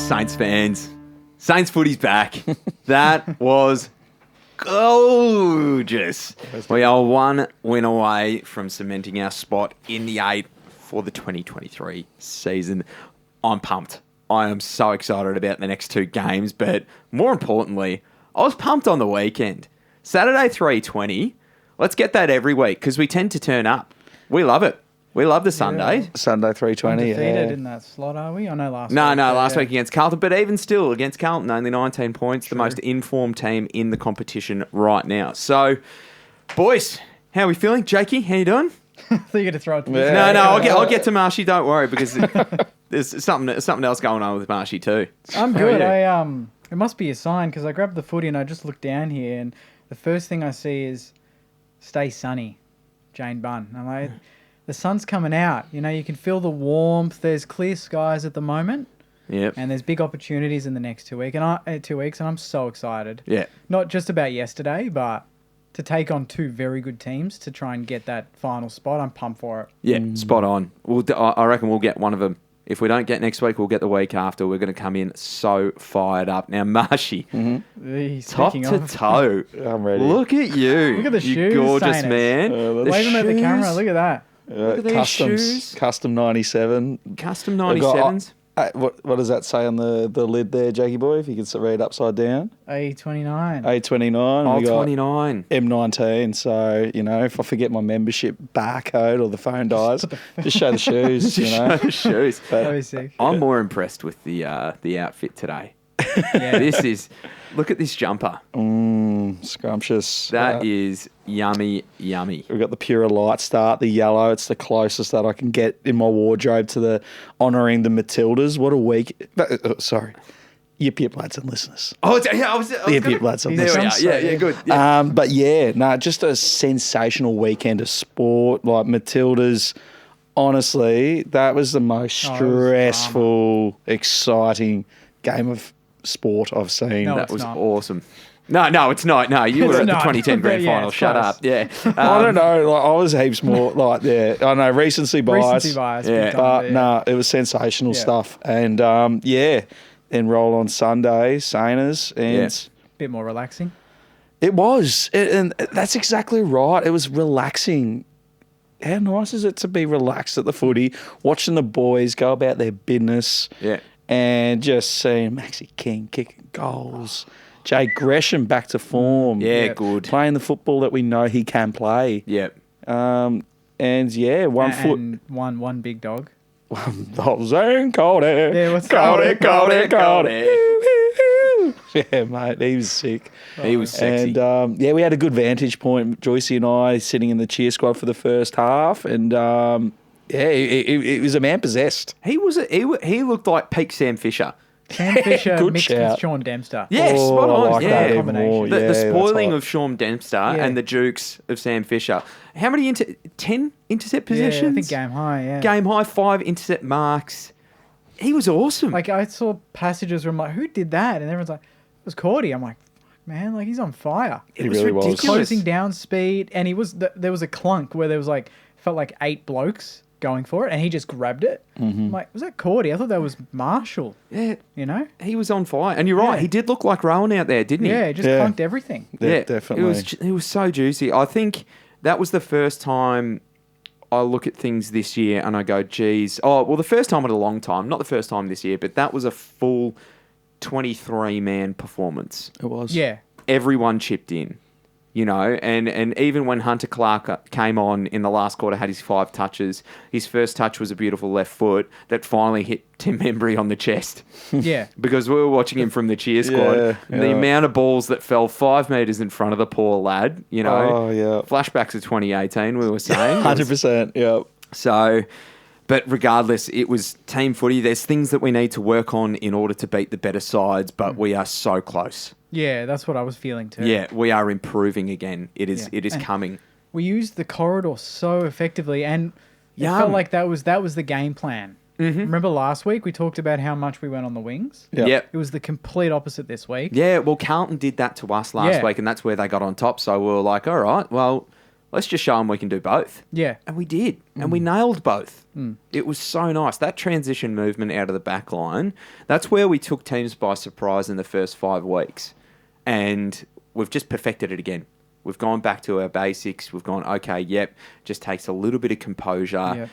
Saints fans. Saints footy's back. That was gorgeous. We are one win away from cementing our spot in the 8 for the 2023 season. I'm pumped. I am so excited about the next 2 games, but more importantly, I was pumped on the weekend. Saturday 3:20. Let's get that every week because we tend to turn up. We love it. We love the Sunday. Yeah. Sunday 3:20. Undefeated in that slot, are we? I know last week. No, last week against Carlton. But even still, against Carlton, only 19 points. True. The most informed team in the competition right now. So, boys, how are we feeling? Jakey, how you doing? I thought you were going to throw it to me. No, I'll get to Marshy. Don't worry, because there's something else going on with Marshy too. I'm good. It must be a sign because I grabbed the footy and I just looked down here and the first thing I see is "Stay sunny," Jane Bunn. I'm like, the sun's coming out. You know, you can feel the warmth. There's clear skies at the moment. Yep. And there's big opportunities in the next 2 weeks, and I'm so excited. Yeah. Not just about yesterday, but to take on 2 very good teams to try and get that final spot. I'm pumped for it. Yeah, spot on. I reckon we'll get one of them. If we don't get next week, we'll get the week after. We're going to come in so fired up. Now, Marshy, top to toe. I'm ready. Look at you. Look at the you shoes, gorgeous Sainers. man. Wave them at the camera. Look at that. Look at these shoes. Custom 97. Custom 97s. What does that say on the lid there, Jakey boy? If you can read upside down. A29. A29. Oh, we got 29. M19. So, you know, if I forget my membership barcode or the phone dies, just show the shoes, you know. Show the shoes. That was sick. I'm more impressed with the outfit today. Yeah. Look at this jumper. Scrumptious. That is yummy. We've got the Pure Light Start, the yellow. It's the closest that I can get in my wardrobe to the honouring the Matildas. What a week. Sorry. Yip, lads and listeners. Oh, yeah, I was Yip, lads and there we listeners. are. Yeah, good. Yeah. But yeah, just a sensational weekend of sport. Like Matildas, honestly, that was the most stressful, exciting game of sport I've seen. No, that was not. Awesome. No, it's not. No, you were at the 2010 grand final. Shut up. Yeah. I don't know. Like, I was heaps more like, yeah, I know, recency bias. Yeah. But no, it was sensational stuff. And then roll on Sunday, Sainers, and bit more relaxing. It was. And that's exactly right. It was relaxing. How nice is it to be relaxed at the footy, watching the boys go about their business. Yeah. And just seeing Maxi King kicking goals. Jay Gresham back to form. Yeah, good. Playing the football that we know he can play. Yeah. And one big dog. Waltzing, Cody. Yeah, what's Cody. Yeah, mate, he was sick. He was sexy. And we had a good vantage point. Joycey and I sitting in the cheer squad for the first half, and it was a man possessed. He looked like peak Sam Fisher. Sam Fisher Good mixed shout. with Sean Dempster. Yeah, spot on. I like that even more. The spoiling that's of Sean Dempster and the Jukes of Sam Fisher. How many 10 intercept possessions? Yeah, I think game high, yeah. Game high, 5 intercept marks. He was awesome. Like, I saw passages where I'm like, who did that? And everyone's like, it was Cordy. I'm like, man, like, he's on fire. He really was. ridiculous. Closing down speed. And there was a clunk where there was like, felt like 8 blokes going for it, and he just grabbed it. I'm like, was that Cordy? I thought that was Marshall. Yeah. You know? He was on fire. And you're right, Yeah. he did look like Rowan out there, didn't he? Yeah, he just clunked everything. Yeah, definitely. It was so juicy. I think that was the first time I look at things this year and I go, geez. Oh, well, the first time in a long time. Not the first time this year, but that was a full 23-man performance. It was. Yeah. Everyone chipped in, you know, and even when Hunter Clark came on in the last quarter, had his 5 touches. His first touch was a beautiful left foot that finally hit Tim Embry on the chest. Yeah. Because we were watching him from the cheer squad. The amount of balls that fell 5 metres in front of the poor lad, you know. Oh, yeah. Flashbacks of 2018, we were saying. 100%, yeah. So, but regardless, it was team footy. There's things that we need to work on in order to beat the better sides, but we are so close. Yeah, that's what I was feeling too. Yeah, we are improving again. It is And coming. We used the corridor so effectively, and it Yum. felt like that was the game plan. Remember last week we talked about how much we went on the wings? Yeah. Yep. It was the complete opposite this week. Yeah, well, Carlton did that to us last week, and that's where they got on top. So we were like, all right, well, let's just show them we can do both. Yeah. And we did. And we nailed both. It was so nice. That transition movement out of the back line, that's where we took teams by surprise in the first 5 weeks. And we've just perfected it again. We've gone back to our basics. We've gone, okay, yep, just takes a little bit of composure, Yep.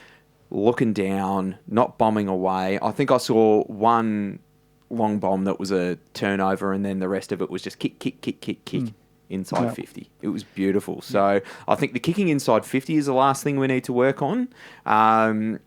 looking down, not bombing away. I think I saw one long bomb that was a turnover, and then the rest of it was just kick inside 50. It was beautiful. So I think the kicking inside 50 is the last thing we need to work on. That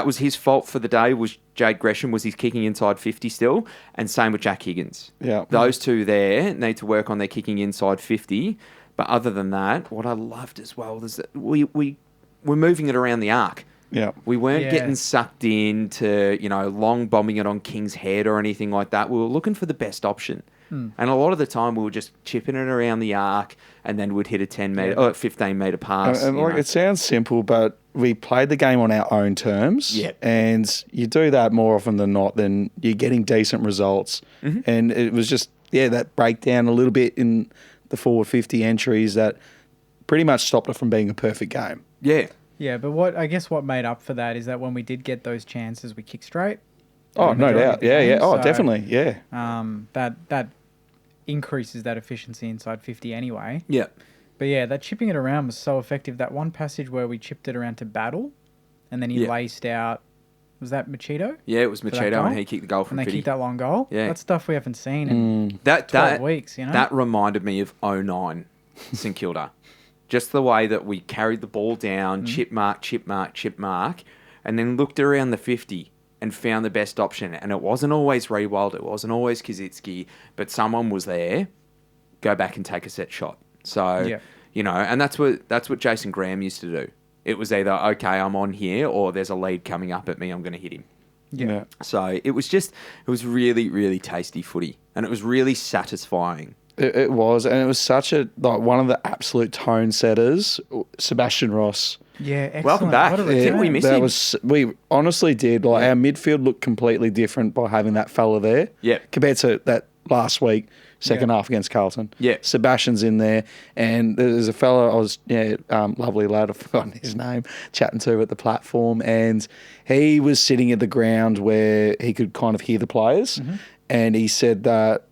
was his fault for the day. Was Jade Gresham was his kicking inside 50 still, and same with Jack Higgins. Yeah, those two there need to work on their kicking inside 50. But other than that, what I loved as well is that we're moving it around the arc. Yeah. We weren't getting sucked into, long bombing it on King's Head or anything like that. We were looking for the best option. And a lot of the time we were just chipping it around the arc, and then we'd hit a 15 metre pass. And it sounds simple, but we played the game on our own terms. Yeah. And you do that more often than not, then you're getting decent results. Mm-hmm. And it was just, that breakdown a little bit in the forward 50 entries that pretty much stopped it from being a perfect game. Yeah. Yeah, but what made up for that is that when we did get those chances, we kicked straight. Oh, no doubt. Yeah. Oh, definitely. Yeah. That increases that efficiency inside 50 anyway. Yeah. But yeah, that chipping it around was so effective. That one passage where we chipped it around to Battle, and then he laced out. Was that Machito? Yeah, it was Machito, and he kicked the goal from and they 50. kicked that long goal. Yeah. That's stuff we haven't seen in 12 weeks. That reminded me of 09 St Kilda. Just the way that we carried the ball down, chip mark, and then looked around the 50 and found the best option. And it wasn't always Rewald, it wasn't always Kazitsky, but someone was there. Go back and take a set shot. So, and that's what Jason Graham used to do. It was either, okay, I'm on here, or there's a lead coming up at me, I'm going to hit him. Yeah. So it was really, really tasty footy, and it was really satisfying. It was, and it was such one of the absolute tone setters, Sebastian Ross. Yeah, excellent. Welcome back. What a Didn't return. we miss him? We honestly did. Our midfield looked completely different by having that fella there. Yeah. Compared to that last week, second half against Carlton. Yeah. Sebastian's in there, and there's a fella lovely lad, I've forgotten his name, chatting to at the platform, and he was sitting at the ground where he could kind of hear the players, and he said that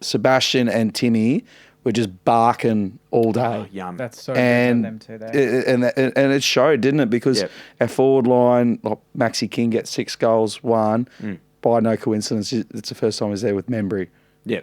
Sebastian and Timmy were just barking all day. Oh, yum. That's so good of them too. And it showed, didn't it? Because our forward line, Maxi King gets 6 goals, by no coincidence, it's the first time he's there with Membry. Yeah.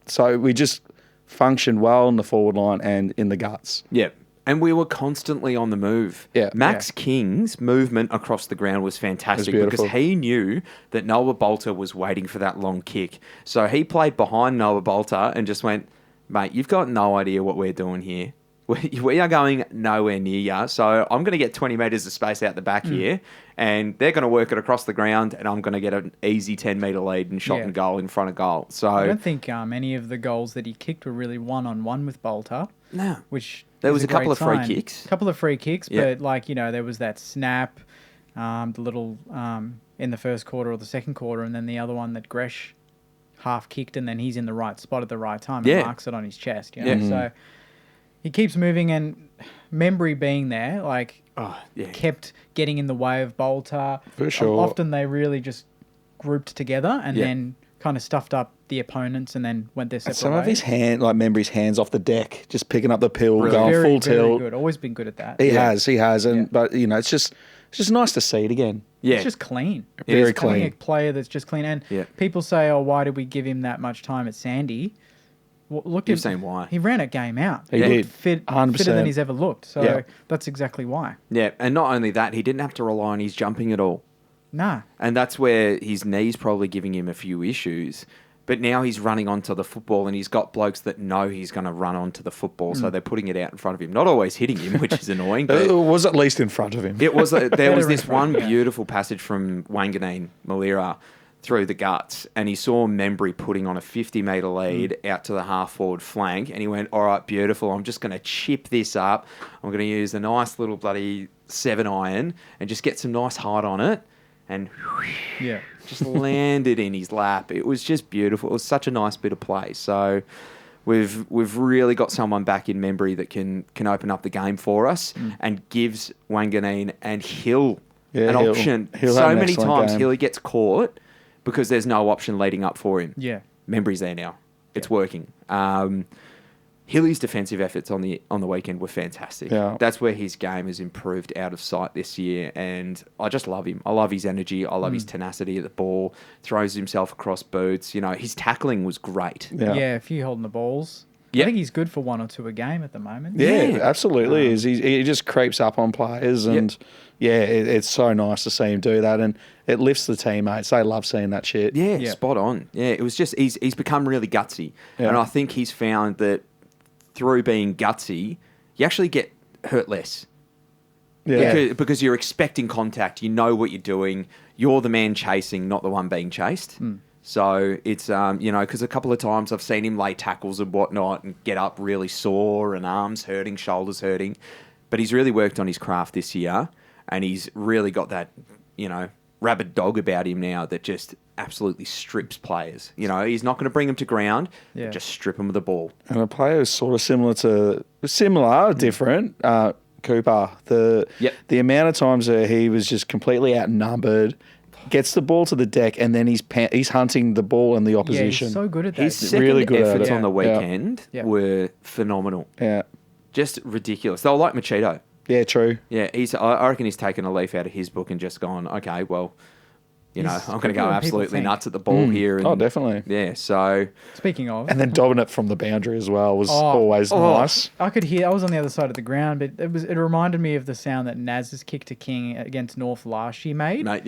So we just functioned well in the forward line and in the guts. Yeah. And we were constantly on the move. Yeah. Max King's movement across the ground was fantastic because he knew that Noah Bolter was waiting for that long kick. So he played behind Noah Bolter and just went, mate, you've got no idea what we're doing here. We are going nowhere near you. So I'm going to get 20 metres of space out the back here, and they're going to work it across the ground, and I'm going to get an easy 10-metre lead and shot and goal in front of goal. So I don't think any of the goals that he kicked were really one-on-one with Bolter. No. Which there was a couple of free sign. kicks. A couple of free kicks, but there was that snap, the little in the first quarter or the second quarter, and then the other one that Gresh half kicked, and then he's in the right spot at the right time and marks it on his chest. So he keeps moving, and Membry being there, kept getting in the way of Bolter. For sure. Often they really just grouped together and then kind of stuffed up the opponents and then went their separate Some of ways. his Membry's hands off the deck, just picking up the pill, Really? going full Very tilt. good. Always been good at that. He has, but it's just nice to see it again. Yeah. It's just clean. Very Having clean. a player that's just clean. And people say, why did we give him that much time at Sandy? Well, look, You've seen why. He ran a game out. He did. Fitter 100%. than he's ever looked. So that's exactly why. Yeah, and not only that, he didn't have to rely on his jumping at all. Nah. And that's where his knee's probably giving him a few issues. But now he's running onto the football, and he's got blokes that know he's going to run onto the football, so they're putting it out in front of him. Not always hitting him, which is annoying. But It was at least in front of him. it was. There was this in front, one beautiful passage from Wanganeen, Malira, through the guts, and he saw Membry putting on a 50-metre lead out to the half-forward flank, and he went, all right, beautiful, I'm just going to chip this up. I'm going to use a nice little bloody 7-iron and just get some nice height on it, and just landed in his lap. It was just beautiful. It was such a nice bit of play. So We've really got someone back in Membry that can open up the game for us and gives Wanganeen and Hill an option. He'll have so an many excellent times game. Hill gets caught because there's no option leading up for him. Yeah. Membry's there now. It's working. Hilly's defensive efforts on the weekend were fantastic. Yeah. That's where his game has improved out of sight this year, and I just love him. I love his energy. I love his tenacity at the ball. Throws himself across boots. You know, his tackling was great. Yeah, a few holding the balls. Yeah. I think he's good for 1 or 2 a game at the moment. Yeah, absolutely is. He just creeps up on players, and it's so nice to see him do that, and it lifts the teammates. They love seeing that shit. Yeah, spot on. Yeah, it was just he's become really gutsy, and I think he's found that through being gutsy, you actually get hurt less. Yeah. Because you're expecting contact, you know what you're doing. You're the man chasing, not the one being chased. So it's because a couple of times I've seen him lay tackles and whatnot and get up really sore and arms hurting, shoulders hurting, but he's really worked on his craft this year, and he's really got that rabid dog about him now that just absolutely strips players. He's not going to bring them to ground, but just strip them with the ball. And a player who's sort of different, Cooper. The amount of times that he was just completely outnumbered, gets the ball to the deck, and then he's hunting the ball in the opposition. Yeah, he's so good at that. His second really good at efforts it. on the Yeah. weekend were phenomenal. Yeah. Just ridiculous. They were like Machito. Yeah, true. Yeah, I reckon he's taken a leaf out of his book and just gone, okay, well, I'm going to quicker go than people absolutely think. nuts at the ball here. And, Definitely. Yeah, so... Speaking of... And then dobbing it from the boundary as well was always nice. I could hear... I was on the other side of the ground, but it reminded me of the sound that Naz's kick to King against North last year made. Mate,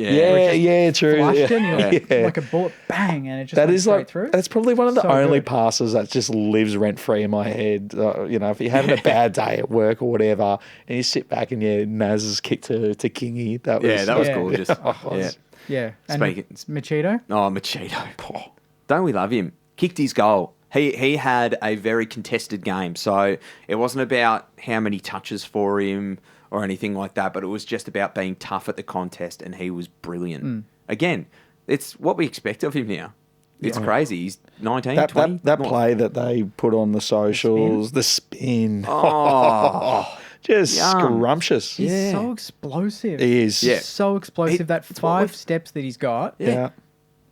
True. Flushed Yeah. it, and he like a bullet, bang, and it just That went is straight like through. that's probably one of the So only good. passes that just lives rent free in my head. If you're having a bad day at work or whatever, and you sit back and Naz's kick to Kingy, that was gorgeous. Yeah. Yeah. And Speaking- Machito? Oh, Machito. Don't we love him? Kicked his goal. He had a very contested game, so it wasn't about how many touches for him or anything like that, but it was just about being tough at the contest, and he was brilliant. Again, it's what we expect of him now. It's crazy. He's 19, 20. That play that they put on the socials, the spin. Oh, just Yum. scrumptious. He's so explosive. He is. Yeah. He's so explosive. That it's what 5 steps that he's got, Yeah.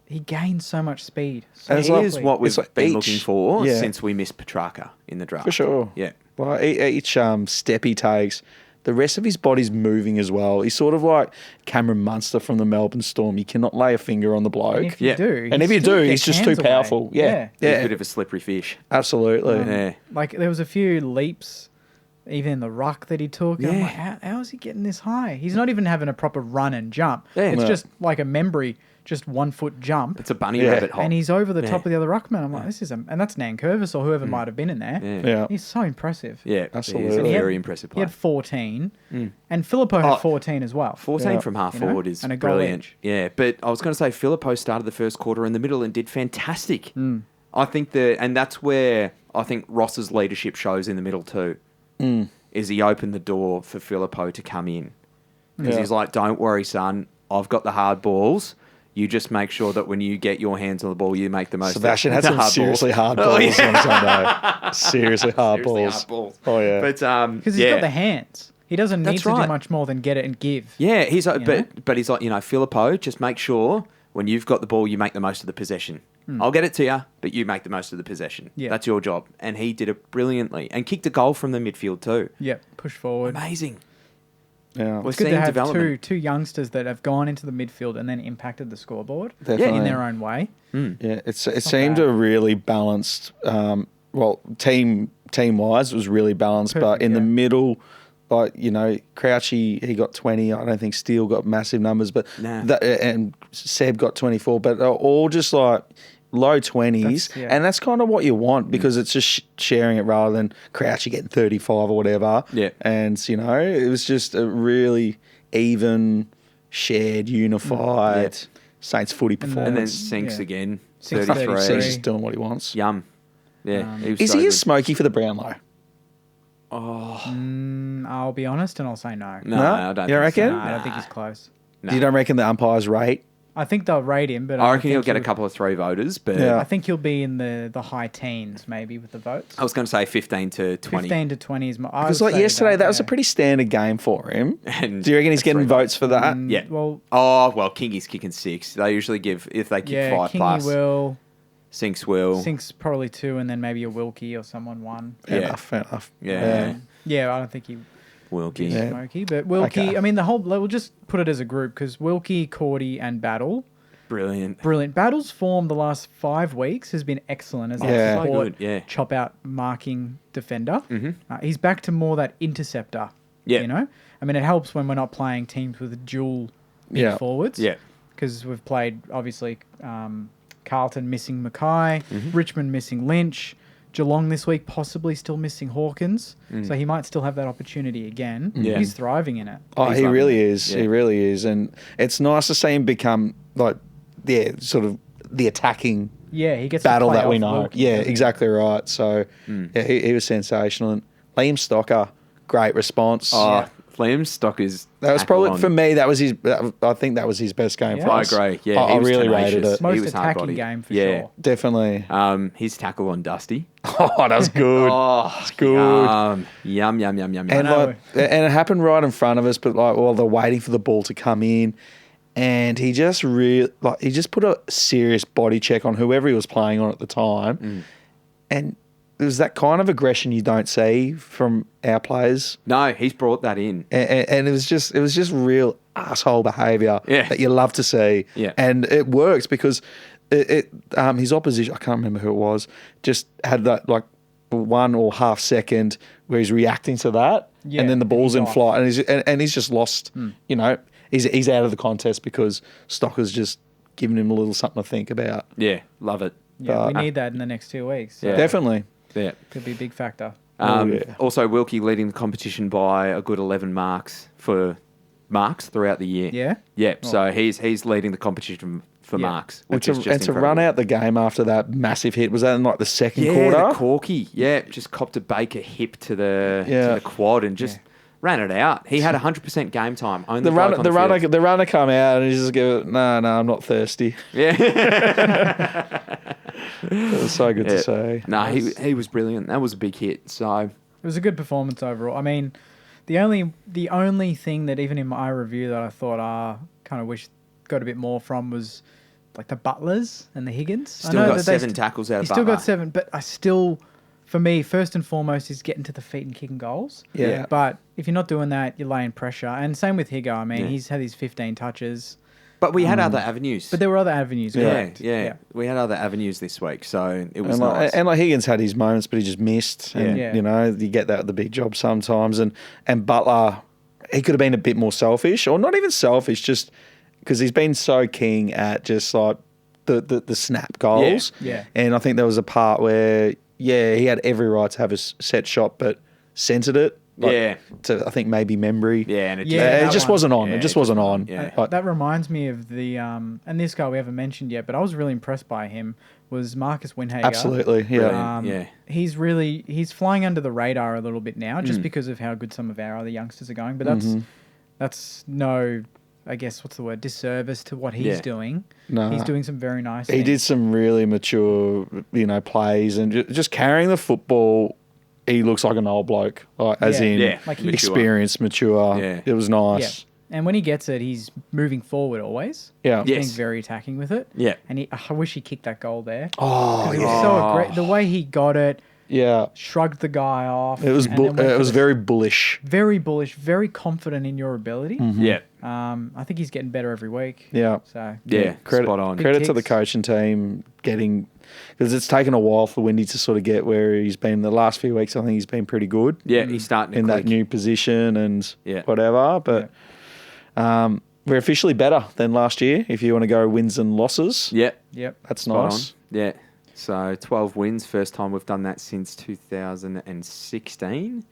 he gains so much speed. So And it's he like- is what we've it's like been each- looking for yeah. since we missed Petrarca in the draft. For sure. Yeah. Like each step he takes, the rest of his body's moving as well. He's sort of like Cameron Munster from the Melbourne Storm. You cannot lay a finger on the bloke. And if you Yeah. do, And he if you still do, gets he's just too hands away. powerful. Yeah. He's a Yeah. bit of a slippery fish. Absolutely. Yeah. Like there was a few leaps, even in the ruck that he took. And I'm Yeah. like, how is he getting this high? He's not even having a proper run and jump. Yeah. It's No. just like a Membry, just 1 foot jump. It's a bunny Yeah. rabbit hole. And he's over the Yeah. top of the other ruckman. I'm like, this is and that's Nankervis or whoever might have been in there. Yeah. Yeah. He's so impressive. Yeah, Absolutely. He's a He had- very impressive He player. had 14, and Filippo had 14 as well. 14 Yeah. from half You know, forward is and a goal brilliant. each. Yeah, but I was going to say Filippo started the first quarter in the middle and did fantastic. I think and that's where I think Ross's leadership shows in the middle too. Is he opened the door for Filippo to come in because Yeah. he's like, "Don't worry, son. I've got the hard balls. You just make sure that when you get your hands on the ball, you make the most." Sebastian of had the some hard seriously balls. hard Oh, balls yeah. on Sunday. Seriously hard Seriously balls. hard balls. Oh, yeah. But Because he's got the hands. He doesn't need That's to do right. much more than get it and give. Yeah, he's like, You know? but he's like, Filippo, just make sure when you've got the ball, you make the most of the possession. I'll get it to you, but you make the most of the possession. Yeah. That's your job. And he did it brilliantly and kicked a goal from the midfield too. Yep, push forward. Amazing. Yeah. We're It's good to seeing have development. two youngsters that have gone into the midfield and then impacted the scoreboard Definitely. in their own way. Yeah, it not seemed bad. a really balanced. Team wise, it was really balanced. But Perfect, in the yeah. middle, Crouchy he got 20. I don't think Steele got massive numbers, but Nah. and Seb got 24. But they're all just like low 20s, That's- yeah. and that's kind of what you want because it's just sharing it rather than Crouchy getting 35 or whatever. Yeah. And it was just a really even, shared, unified Saints footy performance. And then Sinks Yeah. again. Sinks 33. 33. He's just doing what he wants. Yum. Yeah. He was Is so he a good. smoky for the Brownlow? I'll be honest and I'll say no. No, No? I don't You think so. reckon? No, I don't think he's close. No. You don't reckon the umpires rate I think they'll rate him, but I reckon think he'll get a couple of 3 voters, but Yeah. I think he'll be in the high teens maybe with the votes. I was going to say 15 to 20. 15 to 20 is my. Because like yesterday, that was a pretty standard game for him. And Do you reckon he's getting 3 votes for that? Yeah. Well, Kingy's kicking 6. They usually give, if they kick 5 Kingy plus, will. Sinks will. Sink's probably 2, and then maybe a Wilkie or someone 1. Yeah. Fair enough. Yeah. Yeah, I don't think he. Wilkie. Yeah. Yeah. Smokey, but Wilkie. Okay. I mean, we'll just put it as a group because Wilkie, Cordy, and Battle. Brilliant. Brilliant. Battle's form the last 5 weeks has been excellent as Yeah. a So support good, yeah. chop out marking defender. Mm-hmm. He's back to more that interceptor. Yeah. You know, I mean, it helps when we're not playing teams with dual big Yeah. forwards. Yeah. Because we've played obviously Carlton missing Mackay, Richmond missing Lynch, Geelong this week possibly still missing Hawkins, so he might still have that opportunity again. Yeah. He's thriving in it. Oh, He's he loving really it. is. Yeah. He really is. And it's nice to see him become like, sort of the attacking Yeah, he gets battle to play that we off know. Wilkie, Yeah, doesn't he? exactly right. So, yeah, he was sensational. And Liam Stocker, great response. Oh, Liam Stocker's That was tackle probably, on- for me, I think that was his best game Yeah. for I us. agree. Yeah, I he was really tenacious. rated it. Most He was attacking hard-bodied. game for Yeah. sure. Definitely. His tackle on Dusty. Oh, that was good. Oh, It's good. Yum, yum, yum, yum, And yum. know. like, and it happened right in front of us, but like while they're waiting for the ball to come in, and he just put a serious body check on whoever he was playing on at the time, and it was that kind of aggression you don't see from our players, No, he's brought that in. and it was just real asshole behaviour Yeah. that you love to see, Yeah. and it works because his opposition, I can't remember who it was, just had that like 1 or half second where he's reacting to that, Yeah, and then the ball's he's in off. flight, and he's just lost. You know, he's out of the contest because Stocker's just giving him a little something to think about. Yeah, love it. Yeah, we But- need that in the next 2 weeks. So Yeah. Definitely. Yeah. could be a big factor. Yeah. Also, Wilkie leading the competition by a good 11 marks throughout the year. Yeah? Yeah, so he's leading the competition for Yeah. marks, which is just And to incredible. run out the game after that massive hit, was that in like the second Yeah, quarter? the Corky. Yeah, just copped a Baker hip to the quad and just ran it out. He had 100% game time. Only The bloke on field. runner come out and he just go, no, I'm not thirsty. Yeah. It was so good to see. No, he was brilliant. That was a big hit. So It was a good performance overall. I mean, the only thing that even in my review that I thought kind of wish got a bit more from was like the Butlers and the Higgins. still got 7 tackles out of He still got Butler. 7, but for me, first and foremost is getting to the feet and kicking goals. Yeah. But if you're not doing that, you're laying pressure. And same with Higgo. I mean, Yeah. he's had his 15 touches, But we had other avenues. but there were other avenues. yeah, correct? yeah, we had other avenues this week, so it was And like, nice. and like Higgins had his moments, but he just missed. And, Yeah. you know, you get that with the big job sometimes. And Butler, he could have been a bit more selfish, or not even selfish, just because he's been so king at just like the snap goals. Yeah. And I think there was a part where, he had every right to have a set shot, but centered it. Like, Yeah. To, I think, maybe memory. yeah, and it Yeah, it that just one. wasn't on. Yeah, it just wasn't on. Yeah. Like, That reminds me of the and this guy we haven't mentioned yet, but I was really impressed by him. Was Marcus Winhager? absolutely. Yeah. Brilliant. Yeah. He's flying under the radar a little bit now, Mm. just because of how good some of our other youngsters are going. But that's no, I guess what's the word, disservice to what he's Yeah. doing. No. He's doing some very nice. He things. did some really mature, plays, and just carrying the football. He looks like an old bloke, as Yeah. in Yeah, Like he- experienced, mature. Yeah. It was Yeah, nice. and when he gets it, he's moving forward always. Yeah. Yeah. Being Yes. very attacking with it. Yeah. And I wish he kicked that goal there. Oh, 'Cause it yeah. was so great. The way he got it, Yeah. shrugged the guy off. It was and then went it for was the- very bullish. very bullish, very confident in your ability. Yeah, I think he's getting better every week. Yeah. So yeah, Credit, spot on. credit to the kicks. coaching team getting, because it's taken a while for Windy to sort of get where he's been. The last few weeks, I think he's been pretty good Yeah, he's starting to in that click. new position and Yeah. whatever. But we're officially better than last year. If you want to go wins and losses, Yeah, Yep. that's spot nice. on. Yeah, so 12 wins, first time we've done that since 2016,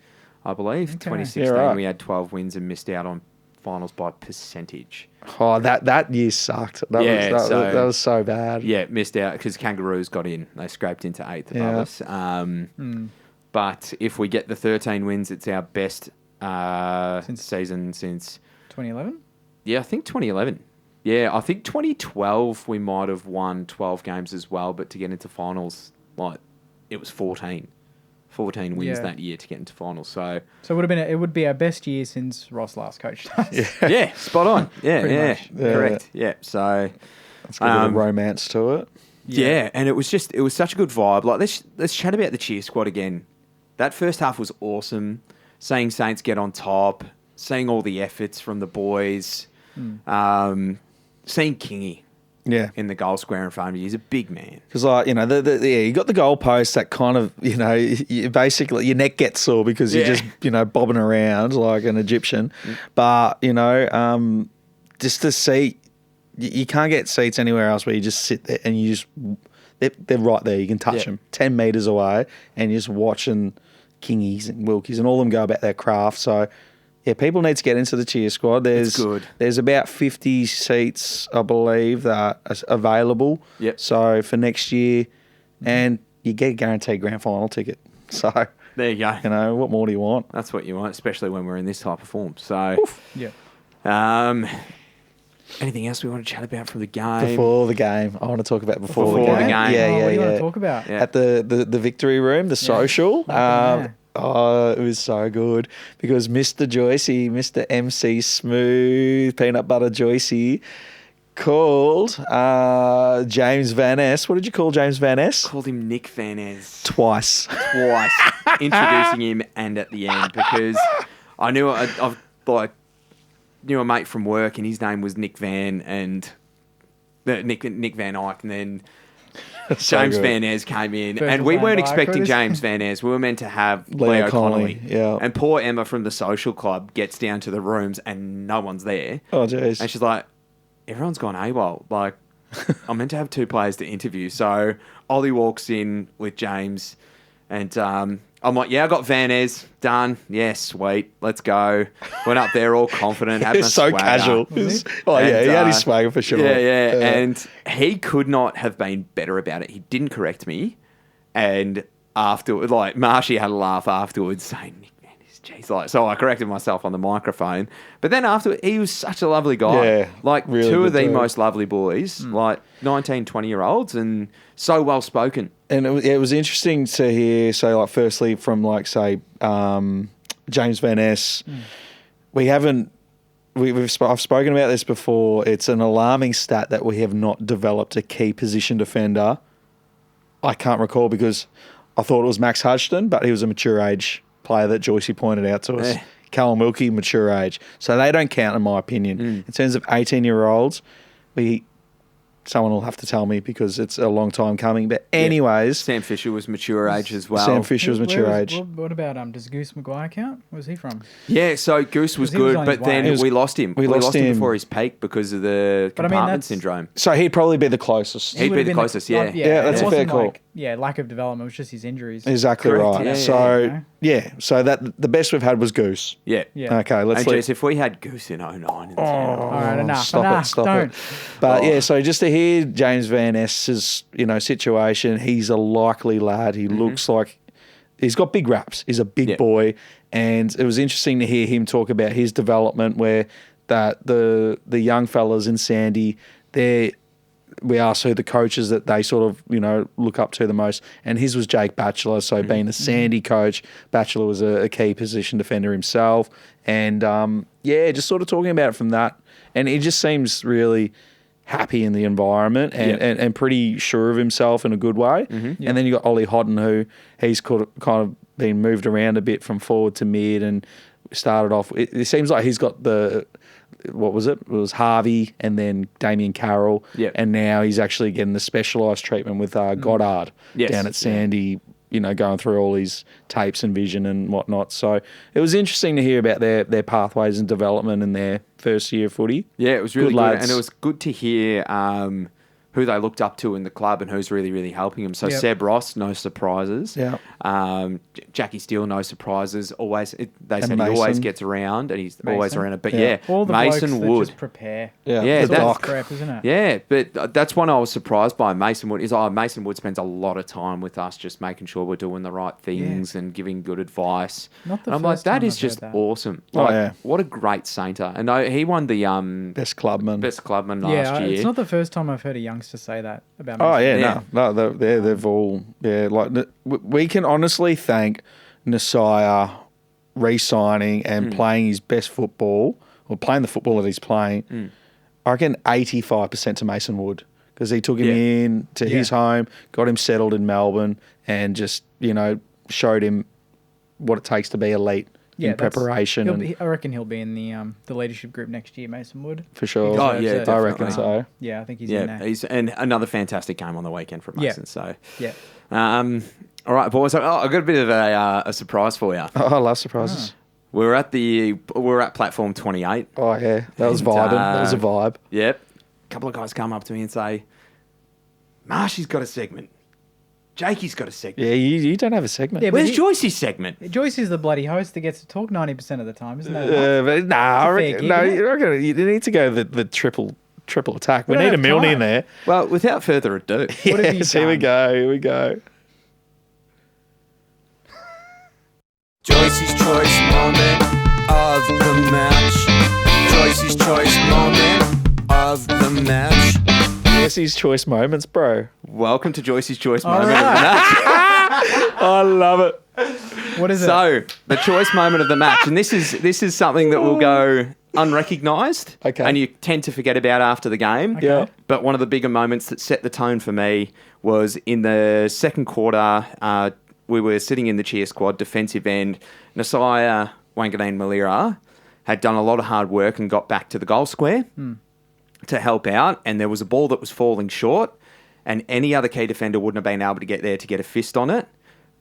I believe. Okay. 2016, Yeah, right. we had 12 wins and missed out on finals by percentage. Oh, that year sucked. Yeah, That was so bad. Yeah, missed out because Kangaroos got in. They scraped into 8th above Yeah. us. But if we get the 13 wins, it's our best season since, 2011. I think 2011. Yeah, I think 2012 we might have won 12 games as well, but to get into finals, like it was 14. 14 wins Yeah. that year to get into finals. So it would be our best year since Ross last coached us. yeah, spot on. Yeah, Pretty yeah, much. correct. Yeah, so Let's get a bit of romance to it. yeah, and it was such a good vibe. Like let's chat about the cheer squad again. That first half was awesome. Seeing Saints get on top, seeing all the efforts from the boys, seeing Kingy Yeah. in the goal square in front of you. He's a big man. Because, like, you know, you got the goalpost that kind of, you know, basically your neck gets sore because you're just, you know, bobbing around like an Egyptian. But, you know, just to see, you can't get seats anywhere else where you just sit there and you just, they're right there. You can touch them 10 metres away and you're just watching Kingies and Wilkies and all of them go about their craft. So, yeah, people need to get into the cheer squad. There's about 50 seats, I believe, that are available. Yep. So for next year, and you get a guaranteed grand final ticket. So There you go. you know, what more do you want? That's what you want, especially when we're in this type of form. So, Yeah. anything else we want to chat about from the game? Before the game, I want to talk about before the Before game. the game. Yeah, What do you want yeah. to talk about? Yeah. At the victory room, the social. Yeah. Oh, it was so good because Mr. Joycey, Mr. MC Smooth, Peanut Butter Joycey, called James Van Ness. What did you call James Van Ness? Called him Nick Van Ness Twice. twice, introducing him and at the end because I knew knew a mate from work and his name was Nick Van and Nick Van Eyck, and then James good. Van Ness came in, First and we time weren't buyer expecting cruise. James Van Ness. We were meant to have Leo Leo Connolly, Connolly. yeah. And poor Emma from the social club gets down to the rooms and no one's there. Oh, jeez. And she's like, everyone's gone AWOL. Like, I'm meant to have two players to interview. So Ollie walks in with James, and I'm like, yeah, I got Van Ness done. Yeah, sweet. Let's go. Went up there all confident. Had It my was so swagger. casual. Oh, yeah, And, he had his swagger for sure. Yeah. And he could not have been better about it. He didn't correct me. And afterwards, like, Marshy had a laugh afterwards saying, Nick Van Ness, jeez. Like, so I corrected myself on the microphone. But then afterwards, he was such a lovely guy. Yeah, like, really two of good the dude. most lovely boys, like 19, 20-year-olds, and so well spoken. And it was interesting to hear, so like firstly from like say James Van Ness, I've spoken about this before. It's an alarming stat that we have not developed a key position defender. I can't recall because I thought it was Max Hudson, but he was a mature age player that Joycey pointed out to us. Yeah. Callum Wilkie, mature age, so they don't count in my opinion. In terms of 18-year-olds, someone will have to tell me because it's a long time coming. But anyways, Sam Fisher was mature age as well. Sam Fisher was mature Where age. What about does Goose Maguire count? Where's he from? Yeah, so Goose was 'Cause he was good, on but his way. then we lost him. we We lost lost him him. before his peak because of the But I mean, compartment that's- syndrome. So he'd probably be the closest. He'd be would've the been closest, yeah. Yeah, that's it a fair wasn't call. like, lack of development. It was just his injuries. Exactly Correct, right. yeah, so yeah. yeah, so that the best we've had was Goose. Yeah. Yeah. Okay, let's And leave. Jess, if we had Goose in 09 in the All right, enough. Stop enough. it, stop Don't. it. But Oh. yeah, so just to hear James Van Ness's, situation, he's a likely lad. He looks like he's got big raps. He's a big Yeah. boy, and it was interesting to hear him talk about his development. Where that the young fellas in Sandy, we asked who the coaches that they sort of look up to the most, and his was Jake Batchelor. So being a Sandy coach, Batchelor was a key position defender himself, and just sort of talking about it from that, and he just seems really happy in the environment and pretty sure of himself in a good way. And then you got Ollie Hodden, who he's kind of been moved around a bit from forward to mid and started off. It seems like he's got what was it? It was Harvey and then Damien Carroll. Yep. And now he's actually getting the specialised treatment with Goddard Yes. down at Sandy, going through all his tapes and vision and whatnot. So it was interesting to hear about their pathways and development in their first year of footy. Yeah, it was really Good good. lads. And it was good to hear who they looked up to in the club and who's really, really helping them. So Yep. Seb Ross, no surprises. Yeah. Jackie Steele, no surprises. They said Mason. he always gets around and he's always Mason. around it. But Yeah. yeah, All the Mason blokes that Wood. just prepare. Yeah, Yeah, the that's doc. Prep, isn't it? Yeah, but that's one I was surprised by. Mason Wood Mason Wood spends a lot of time with us, just making sure we're doing the right things and giving good advice. Not the and I'm like, first time that is I've just heard that. awesome. Oh, Like, yeah. what a great sainter. And he won the Best clubman. best clubman last Yeah, year. it's not the first time I've heard a youngster say that about Oh Mason. yeah, Yeah. no, they've all we can honestly thank Nasiah re-signing and playing his best football or playing the football that he's playing. I reckon 85% to Mason Wood because he took him Yeah. in to his home, got him settled in Melbourne, and just showed him what it takes to be elite in preparation. I reckon he'll be in the leadership group next year, Mason Wood. For sure. He Oh, deserves yeah, it. I reckon definitely. so. Yeah, I think he's in Yeah, there. and another fantastic game on the weekend from Yeah. Mason. So, Yeah. all right, boys. I got a bit of a surprise for you. Oh, I love surprises. We're at platform 28. Oh yeah, that was And, vibing. That was a vibe. Yep. A couple of guys come up to me and say, Marshy's got a segment. Jakey's got a segment. Yeah, you don't have a segment. Yeah, but Where's he- Joyce's segment? Joyce is the bloody host that gets to talk 90% of the time, isn't that? But nah, I fair reckon, gig, no, isn't it? you're not gonna, you need to go the triple attack. We don't need a have Milne in time. there. Well, without further ado, What have you Yes, here we done? go. Here we go. Joyce's choice moment of the match. Joyce's choice moment of the match. Jesse's choice moments, bro. Welcome to Joyce's choice All moment of the right. match. I love it. What is it? So, the choice moment of the match, and this is something that will go unrecognised, Okay. and you tend to forget about after the game. Yeah. But one of the bigger moments that set the tone for me was in the second quarter. We were sitting in the cheer squad, defensive end. Nasiah Wanganeen Malira had done a lot of hard work and got back to the goal square to help out, and there was a ball that was falling short, and any other key defender wouldn't have been able to get there to get a fist on it.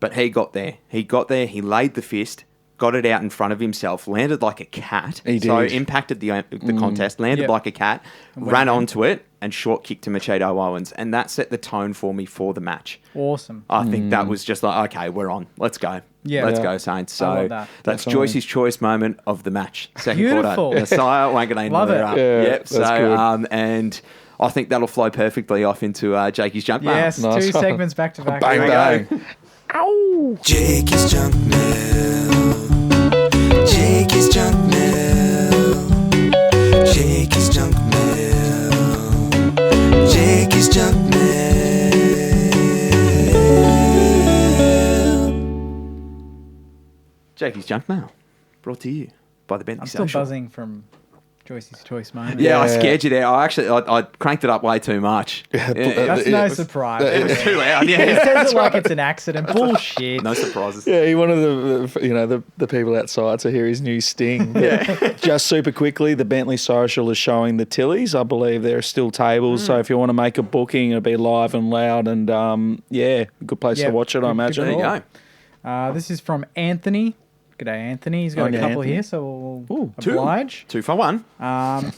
But he got there. He laid the fist, got it out in front of himself, landed like a cat. He So did. impacted the contest, landed Yep. like a cat, ran onto it, and short kicked to Machado Owens. And that set the tone for me for the match. Awesome. I think that was just like, okay, we're on. Let's go. Yeah. Let's Yeah. go, Saints. I So love that. that's Definitely. Joyce's choice moment of the match. Second Beautiful. quarter. Nasiah Wanganeen Love it. Malira. Yeah, Yep. that's So, good. and I think that'll flow perfectly off into Jakey's junk mail. Yes, Nice two one. segments back to back. Bang, we bang. go. Ow. Jakey's junk mail. Jakey's junk mail. Jakey's junk mail. Jakey's junk mail. Jakey's junk mail. Brought to you by the Bentley I'm still Social. buzzing from Joyce's choice moment. Yeah, I Yeah. scared you there. I cranked it up way too much. That's no surprise. It was too loud. He Yeah. says it like it's an accident. Bullshit. No surprises. Yeah, he wanted the people outside to hear his new sting. Yeah. Just super quickly, the Bentley Social is showing the Tillies. I believe there are still tables, so if you want to make a booking, it'll be live and loud, and good place Yeah, to watch it. I good- imagine. There you go. This is from Anthony. G'day, Anthony. He's got Okay, a couple Anthony. here, so we'll Ooh, two. oblige. 2 for 1.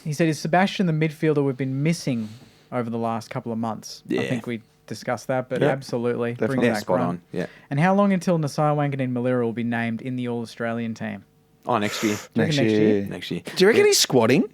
He said, is Sebastian the midfielder we've been missing over the last couple of months? I Yeah. think we discussed that, but Yeah, absolutely. definitely. Brings Yeah, back spot run. on. Yeah. And how long until Nasiah Wanganeen Malira will be named in the All-Australian team? Oh, next year. Do you reckon next year? Next year. Do you reckon he's squatting,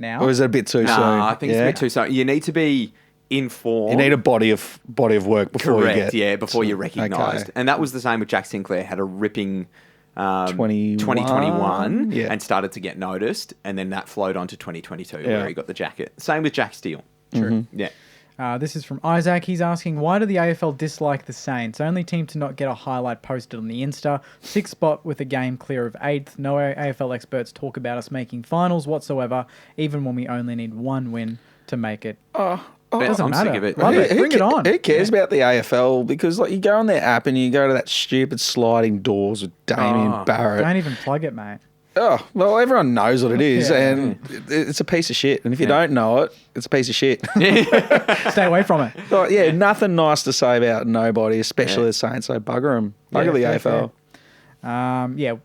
Now? or is it a bit too soon? No, I think it's Yeah? a bit too soon. You need to be in form. You need a body of work before Correct, you get. yeah, before you're recognised. Okay. And that was the same with Jack Sinclair. Had a ripping 21, 2021 yeah. and started to get noticed. And then that flowed on to 2022 Yeah. where he got the jacket. Same with Jack Steele. True. Yeah. This is from Isaac. He's asking, why do the AFL dislike the Saints? Only team to not get a highlight posted on the Insta. 6th spot with a game clear of 8th. No AFL experts talk about us making finals whatsoever, even when we only need one win to make it. Doesn't I'm matter. sick of it. Love it. Who Bring it on. Who cares about the AFL? Because you go on their app and you go to that stupid sliding doors with Damien Oh, Barrett. Don't even plug it, mate. Oh, well, everyone knows what it is, Yeah. and it's a piece of shit. And if you don't know it, it's a piece of shit. Stay away from it. Like, yeah, nothing nice to say about nobody, especially Yeah. the Saints. So bugger them. Bugger the fair, AFL. fair.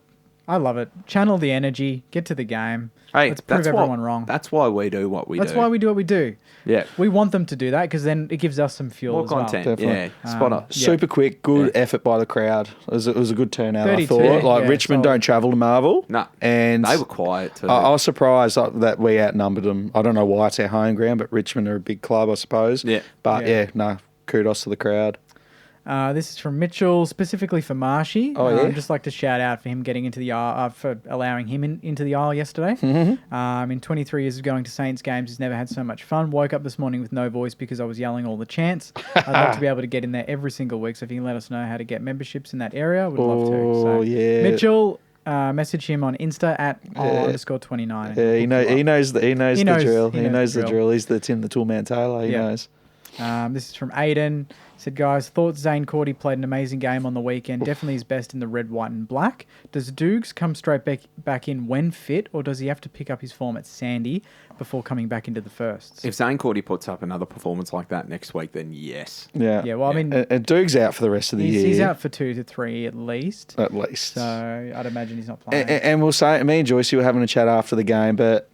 I love it. Channel the energy. Get to the game. Hey, Let's prove everyone wrong. That's why we do what we do. That's why we do what we do. Yeah. We want them to do that because then it gives us some fuel More as well. content. Definitely. Yeah. Spot on. Yeah. Super quick, good effort by the crowd. It was a good turnout, I 32, thought. Like yeah, Richmond solid. don't travel to Marvel. No. And They were quiet too. I was surprised that we outnumbered them. I don't know why it's our home ground, but Richmond are a big club, I suppose. Yeah. But Yeah. kudos to the crowd. This is from Mitchell, specifically for Marshy. Oh, yeah? I'd just like to shout out for him getting into the aisle, for allowing him into the aisle yesterday. Mm-hmm. In 23 years of going to Saints games, he's never had so much fun. Woke up this morning with no voice because I was yelling all the chants. I'd love to be able to get in there every single week. So if you can let us know how to get memberships in that area, we'd love to. Oh, So yeah. Mitchell, message him on Insta at _29. Yeah, he knows the drill. He He knows knows the the drill. drill. He's the Tim the Toolman Taylor. He Yeah. knows. This is from Aiden. Said, guys, thought Zane Cordy played an amazing game on the weekend. Definitely his best in the red, white, and black. Does Dukes come straight back in when fit, or does he have to pick up his form at Sandy before coming back into the firsts? If Zane Cordy puts up another performance like that next week, then yes. Yeah. Yeah, well, I mean, And Duke's out for the rest of the year. he's out for 2 to 3 at least. At least. So I'd imagine he's not playing. And we'll say, me and Joycey were having a chat after the game, but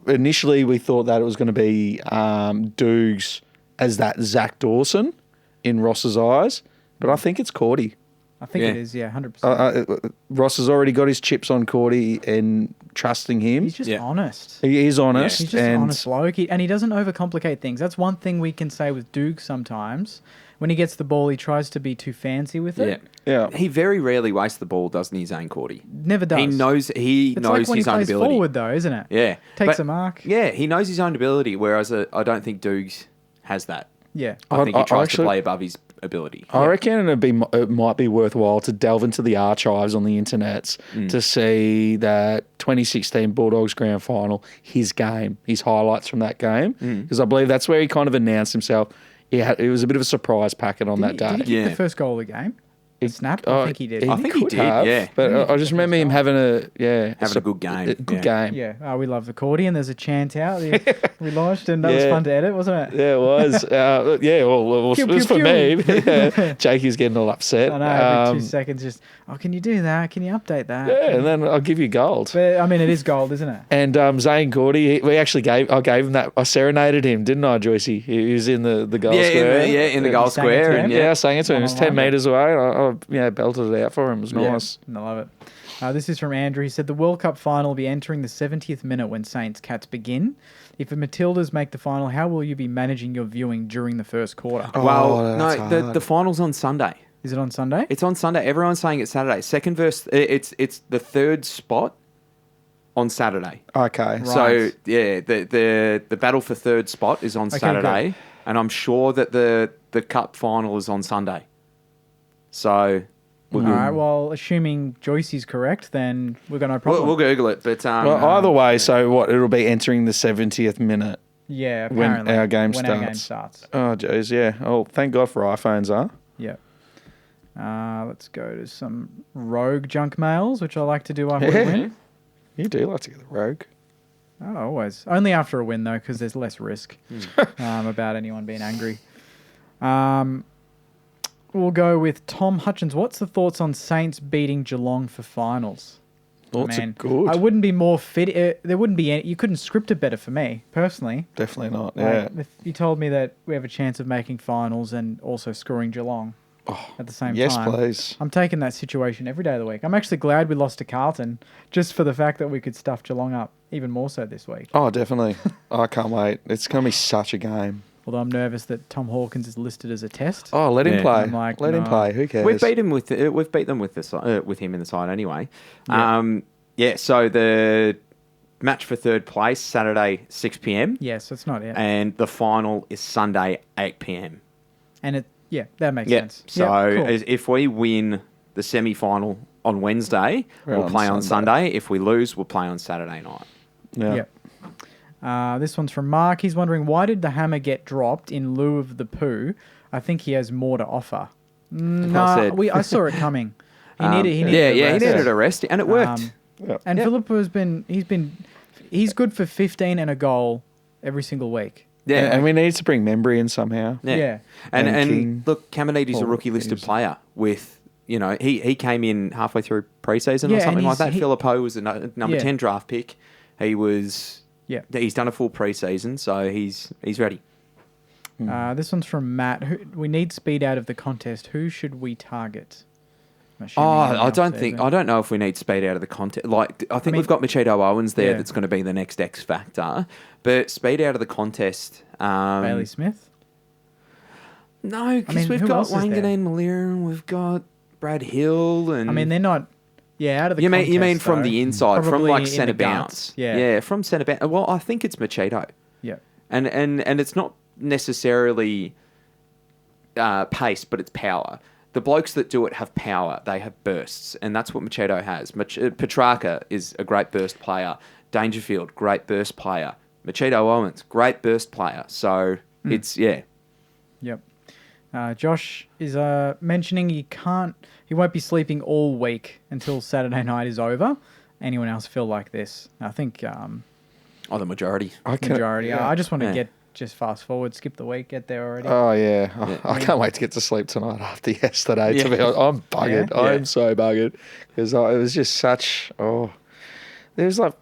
initially we thought that it was going to be Dukes as that Zach Dawson in Ross's eyes, but I think it's Cordy. I think Yeah. it is, 100%. Ross has already got his chips on Cordy and trusting him. He's just Yeah. honest. He is honest. He's just an and honest bloke, and he doesn't overcomplicate things. That's one thing we can say with Duke sometimes. When he gets the ball, he tries to be too fancy with Yeah. it. Yeah. He very rarely wastes the ball, doesn't he, Zane Cordy? Never does. He knows It's like when he his own plays ability. forward, though, isn't it? Yeah. Takes But- a mark. Yeah, he knows his own ability, whereas I don't think Dukes has that. Yeah. I think he I tries actually- to play above his ability. I reckon it might be worthwhile to delve into the archives on the internets to see that 2016 Bulldogs Grand Final, his game, his highlights from that game, because I believe that's where he kind of announced himself. It was a bit of a surprise packet on that Did he day. kick Yeah. the first goal of the game? He snapped? I think he did. I think he could did, have, yeah. But I just remember him having a good game, Good yeah. game. Yeah, we love the accordion. There's a chant out we launched, and that was Yeah. fun to edit, wasn't it? Yeah, it was. Well, Pew, it was pew, for pew. me. Yeah. Jakey was getting all upset. I know, every 2 seconds, just, can you do that? Can you update that? Yeah, and then I'll give you gold. But, I mean, it is gold, isn't it? And Zane Cordy, I gave him that. I serenaded him, didn't I, Joycey? He was in the goal square. In the goal You sang it square. to And him? Yeah, I sang it to him. It was 10 One-on-one. metres away. I belted it out for him. It was nice. I love it. This is from Andrew. He said the World Cup final will be entering the 70th minute when Saints Cats begin. If the Matildas make the final, how will you be managing your viewing during the first quarter? Well, that's no, hard. the final's on Sunday. Is it on Sunday? It's on Sunday. Everyone's saying it's Saturday. Second verse. It's the third spot on Saturday. Okay. Right. So yeah, the battle for third spot is on Saturday, good. and I'm sure that the cup final is on Sunday. So All right. Well, assuming Joycey's correct, then we've got no problem. we'll Google it. But Well, either way, so what? It'll be entering the 70th minute. yeah, when apparently. our game When our game starts. starts. Oh, jeez, yeah. Oh, thank God for iPhones, huh? Yeah. Let's go to some rogue junk mails, which I like to do after a win. You do like to get the rogue. Oh, always. Only after a win, though, because there's less risk about anyone being angry. We'll go with Tom Hutchins. What's the thoughts on Saints beating Geelong for finals? Thoughts are Man, good. I wouldn't be more fit. There wouldn't be any. You couldn't script it better for me, personally. Definitely not. Like, Yeah. if you told me that we have a chance of making finals and also scoring Geelong at the same Yes, time. please. I'm taking that situation every day of the week. I'm actually glad we lost to Carlton just for the fact that we could stuff Geelong up even more so this week. Oh, definitely. I can't wait. It's going to be such a game. Although I'm nervous that Tom Hawkins is listed as a test. Oh, let him Yeah. play. I'm like, let him no. play. Who cares? we've beat him with with him in the side anyway. Yeah. So the match for third place Saturday 6 p.m. Yes, that's not it. and the final is Sunday 8 p.m. And that makes Yeah. sense. So Yeah, cool. if we win the semi-final on Wednesday, We're we'll on play on Sunday. Sunday. If we lose, we'll play on Saturday night. Yeah. Yep. This one's from Mark. He's wondering, why did the hammer get dropped in lieu of the poo? I think he has more to offer. No, said. I saw it coming. He needed he a rest. needed a rest, and it worked. And Yep. Philippa he's good for 15 and a goal every single week. Yeah, And we need to bring Membry in somehow. yeah. Yeah. And And King. look, Caminiti's a Oh, rookie listed he's- player with he came in halfway through preseason or Yeah, something and like that. he- Philippou was a number Yeah. 10 draft pick. He's done a full preseason, so he's ready. This one's from Matt. We need speed out of the contest. Who should we target? I'm Oh, assuming in the I offseason. don't know if we need speed out of the contest. Like, I think mean- we've got Machado Owens there Yeah. that's going to be the next X factor. But speed out of the contest. Bailey Smith. No, because mean, we've who got else is there? Wanganeen Malira and we've got Brad Hill and. I mean, they're not. Yeah, out of the. You mean contest, from though. the inside, from Probably like in centre the bounce? guts. Yeah. from centre bounce. Well, I think it's Machado, Yeah. and it's not necessarily pace, but it's power. The blokes that do it have power. They have bursts, and that's what Machado has. Petrarca is a great burst player. Dangerfield, great burst player. Machado Owens, great burst player. So it's Yep. Josh is mentioning he won't be sleeping all week until Saturday night is over. Anyone else feel like this? I think the majority. majority. Yeah. I just want to Yeah. just fast forward, skip the week, get there already. Oh, yeah. I can't wait to get to sleep tonight after yesterday. To be honest, I'm buggered. Yeah. I'm so buggered. Because it was just such... Oh, there's like...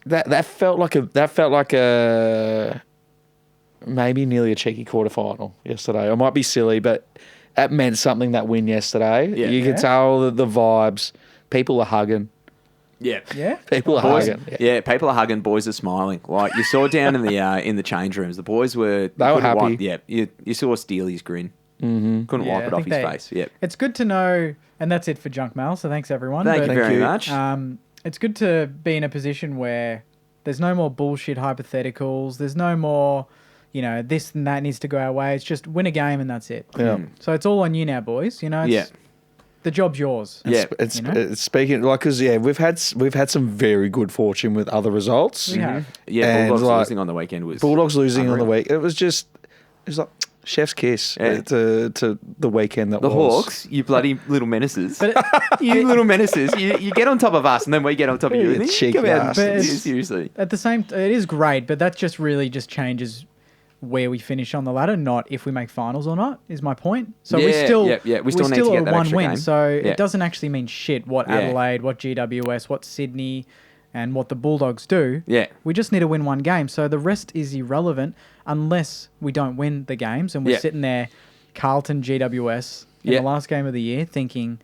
That felt like a... Maybe nearly a cheeky quarterfinal yesterday. I might be silly, but that meant something, that win yesterday. Yeah. You could tell the vibes. People are hugging. Yeah. Yeah. People are Boys, hugging. yeah, people are hugging. Boys are smiling. Like you saw down in the change rooms, the boys were. They were couldn't happy. Wipe, you saw Steely's grin. Mm-hmm. Couldn't Yeah, wipe it I off think his they- face. Yep. It's good to know, and that's it for junk mail. So thanks everyone. Thank But, you very you. much. It's good to be in a position where there's no more bullshit hypotheticals. There's no more, this and that needs to go our way. It's just win a game and that's it. Yeah. So it's all on you now, boys. The job's yours. Yeah. It's speaking like, because we've had some very good fortune with other results. We have. Yeah, And, Bulldogs like, losing on the weekend was Bulldogs losing on the unreal. week. It was like chef's kiss Yeah. to the weekend that The was. Hawks, you bloody little menaces. But you little menaces. You get on top of us and then we get on top of you. You And then you cheeky come out and- bastards. seriously. at the same, it is great, but that just really just changes where we finish on the ladder, not if we make finals or not. Is my point. So we Yeah, still, yeah. We still need to get that one extra win. game. So Yeah. it doesn't actually mean shit what Yeah. Adelaide, what GWS, what Sydney, and what the Bulldogs do. Yeah. We just need to win one game. So the rest is irrelevant unless we don't win the games and we're Yeah. sitting there, Carlton, GWS, in Yeah. the last game of the year, thinking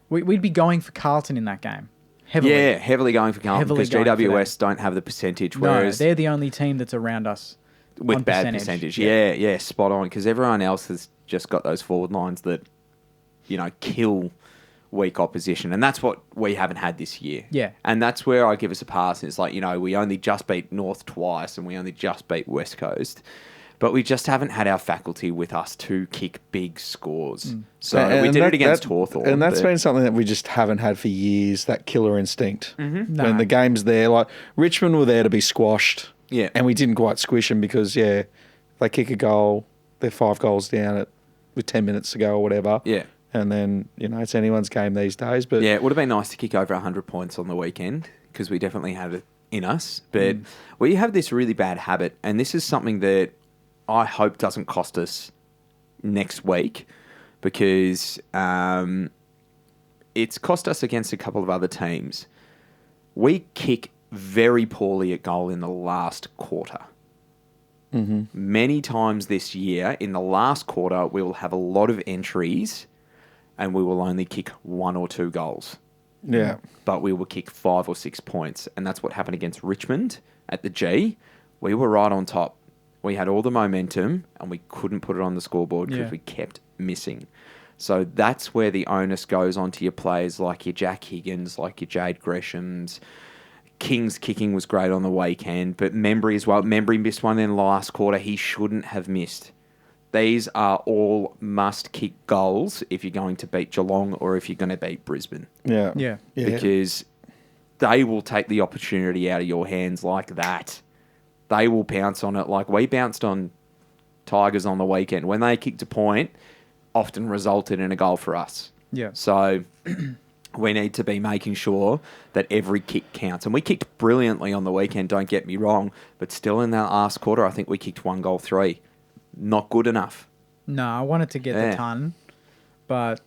we'd be going for Carlton in that game. Heavily. Yeah, heavily going for Carlton Heavily because going for GWS don't have the percentage, No, whereas they're the only team that's around us. with on bad percentage. Yeah, spot on. Because everyone else has just got those forward lines that, kill weak opposition. And that's what we haven't had this year. Yeah. And that's where I give us a pass. It's like, we only just beat North twice and we only just beat West Coast. But we just haven't had our faculty with us to kick big scores. So we And did that- it against that- Hawthorn. And that's but- been something that we just haven't had for years, that killer instinct. Mm-hmm. No. When the game's there, like Richmond were there to be squashed. Yeah. And we didn't quite squish them because, they kick a goal, they're 5 goals down with 10 minutes to go or whatever. Yeah. And then, it's anyone's game these days. But Yeah, it would have been nice to kick over 100 points on the weekend because we definitely had it in us. But we have this really bad habit, and this is something that I hope doesn't cost us next week because it's cost us against a couple of other teams. We kick very poorly at goal in the last quarter. Mm-hmm. Many times this year, in the last quarter, we will have a lot of entries and we will only kick 1 or 2 goals. yeah. But we will kick 5 or 6 points. And that's what happened against Richmond at the G. We were right on top. We had all the momentum and we couldn't put it on the scoreboard because Yeah. we kept missing. So that's where the onus goes onto your players like your Jack Higgins, like your Jade Greshams. King's kicking was great on the weekend, but Membry as well. Membry missed one in the last quarter. He shouldn't have missed. These are all must-kick goals if you're going to beat Geelong or if you're going to beat Brisbane. Yeah. Yeah. Because they will take the opportunity out of your hands like that. They will pounce on it like we bounced on Tigers on the weekend. When they kicked a point, often resulted in a goal for us. Yeah. So we need to be making sure that every kick counts. And we kicked brilliantly on the weekend, don't get me wrong, but still in that last quarter, I think we kicked 1 goal 3. Not good enough. No, I wanted to get Yeah. the ton, but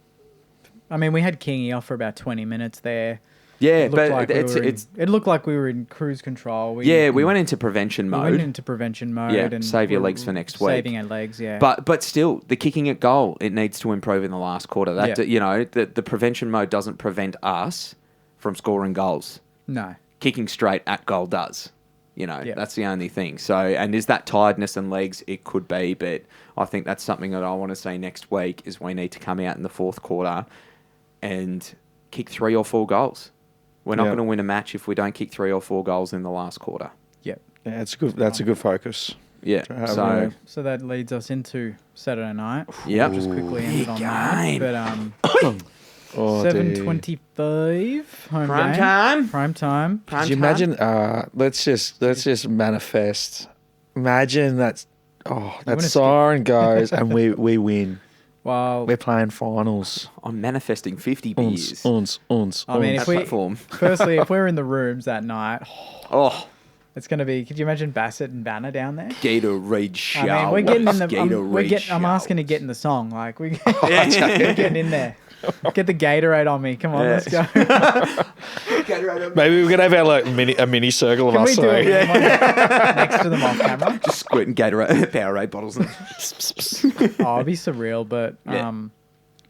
I mean, we had Kingy off for about 20 minutes there. Yeah, It looked but like we it's were in- it's it looked like we were in cruise control. we went into prevention we mode. went into prevention mode. Yeah, and save your we're legs for next week. Saving our legs, yeah. But still, the kicking at goal, it needs to improve in the last quarter. That Yeah. you know, the prevention mode doesn't prevent us from scoring goals. no. Kicking straight at goal does. You know, Yeah. that's the only thing. So, and is that tiredness and legs? It could be, but I think that's something that I want to say next week is we need to come out in the fourth quarter and kick 3 or 4 goals. We're not Yeah. going to win a match if we don't kick 3 or 4 goals in the last quarter. Yep. Yeah, it's good. That's a good focus. Yeah. To have, So, So that leads us into Saturday night. yeah. Just quickly Big ended on that. game. But Oh, dear. 7:25 home Prime game. time. Prime time. Prime Could you time. imagine? Let's just manifest. Imagine that. Oh, that wanna skip- siren goes and we win. Well, We're playing finals. I'm manifesting 50 beers. Uns. I mean, That if we platform. firstly, if we're in the rooms that night, Oh, it's going to be. Could you imagine Bassett and Banner down there? Gatorade show. I mean, we're getting in the. Gatorade I'm show. asking to get in the song. Like we're Yeah. getting in there. Get the Gatorade on me. Come on, Yeah. let's go. Maybe we could have our a mini circle of Can we us. do it next to them off camera? Just squirting Gatorade, Powerade bottles. And Oh, it'd be surreal, but Yeah.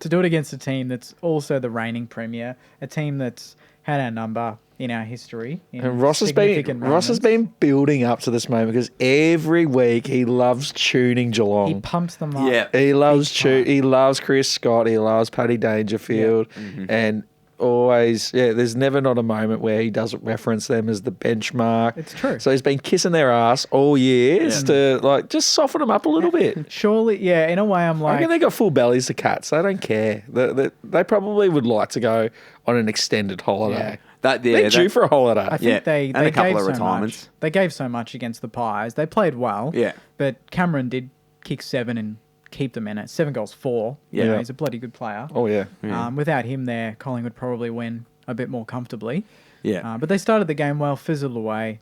to do it against a team that's also the reigning premier, a team that's had our number in our history. In And Ross has significant been moments. building up to this moment because every week he loves tuning He Geelong. pumps them up. Yeah. He loves Big time. He loves Chris Scott. He loves Paddy Dangerfield, and always there's never not a moment where he doesn't reference them as the benchmark. It's true. So he's been kissing their ass all year to like just soften them up a little bit. Surely, yeah. In a way, I'm I like, reckon they got full bellies, the cats. They don't care. They probably would like to go on an extended holiday. They're due for a holiday. I think Yeah, they and a couple gave of so retirements. much. They gave so much against the Pies. They played well. Yeah. But Cameron did kick 7 and keep them in it. 7 goals, 4. You know, Yeah. he's a bloody good player. Oh yeah. Without him there, Collingwood would probably win a bit more comfortably. Yeah. But they started the game well, fizzled away.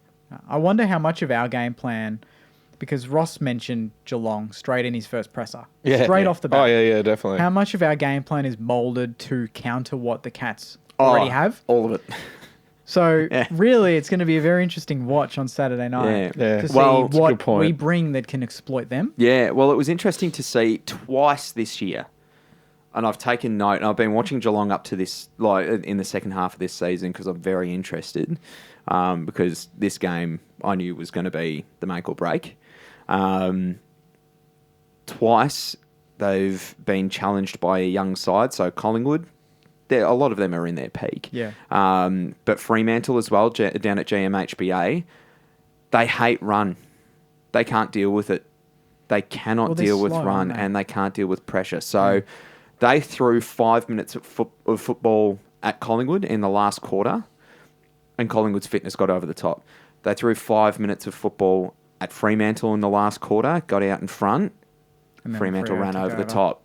I wonder how much of our game plan, because Ross mentioned Geelong straight in his first presser. Yeah. Straight off the bat. Oh yeah, definitely. How much of our game plan is moulded to counter what the Cats already have? All of it. So Yeah. really, it's going to be a very interesting watch on Saturday night Yeah. to see Well, it's a good what point. we bring that can exploit them. Yeah, well, it was interesting to see twice this year, and I've taken note. And I've been watching Geelong up to this, like in the second half of this season, because I'm very interested. Because this game I knew was going to be the make or break. Twice they've been challenged by a young side, so Collingwood. A lot of them are in their peak. Yeah. But Fremantle as well, down at GMHBA, they hate run. They can't deal with it. They cannot Well, they're deal with slow, run, aren't they? and they can't deal with pressure. So they threw 5 minutes of football at Collingwood in the last quarter, and Collingwood's fitness got over the top. They threw 5 minutes of football at Fremantle in the last quarter, got out in front. And then Fremantle Freo ran took over the over. top.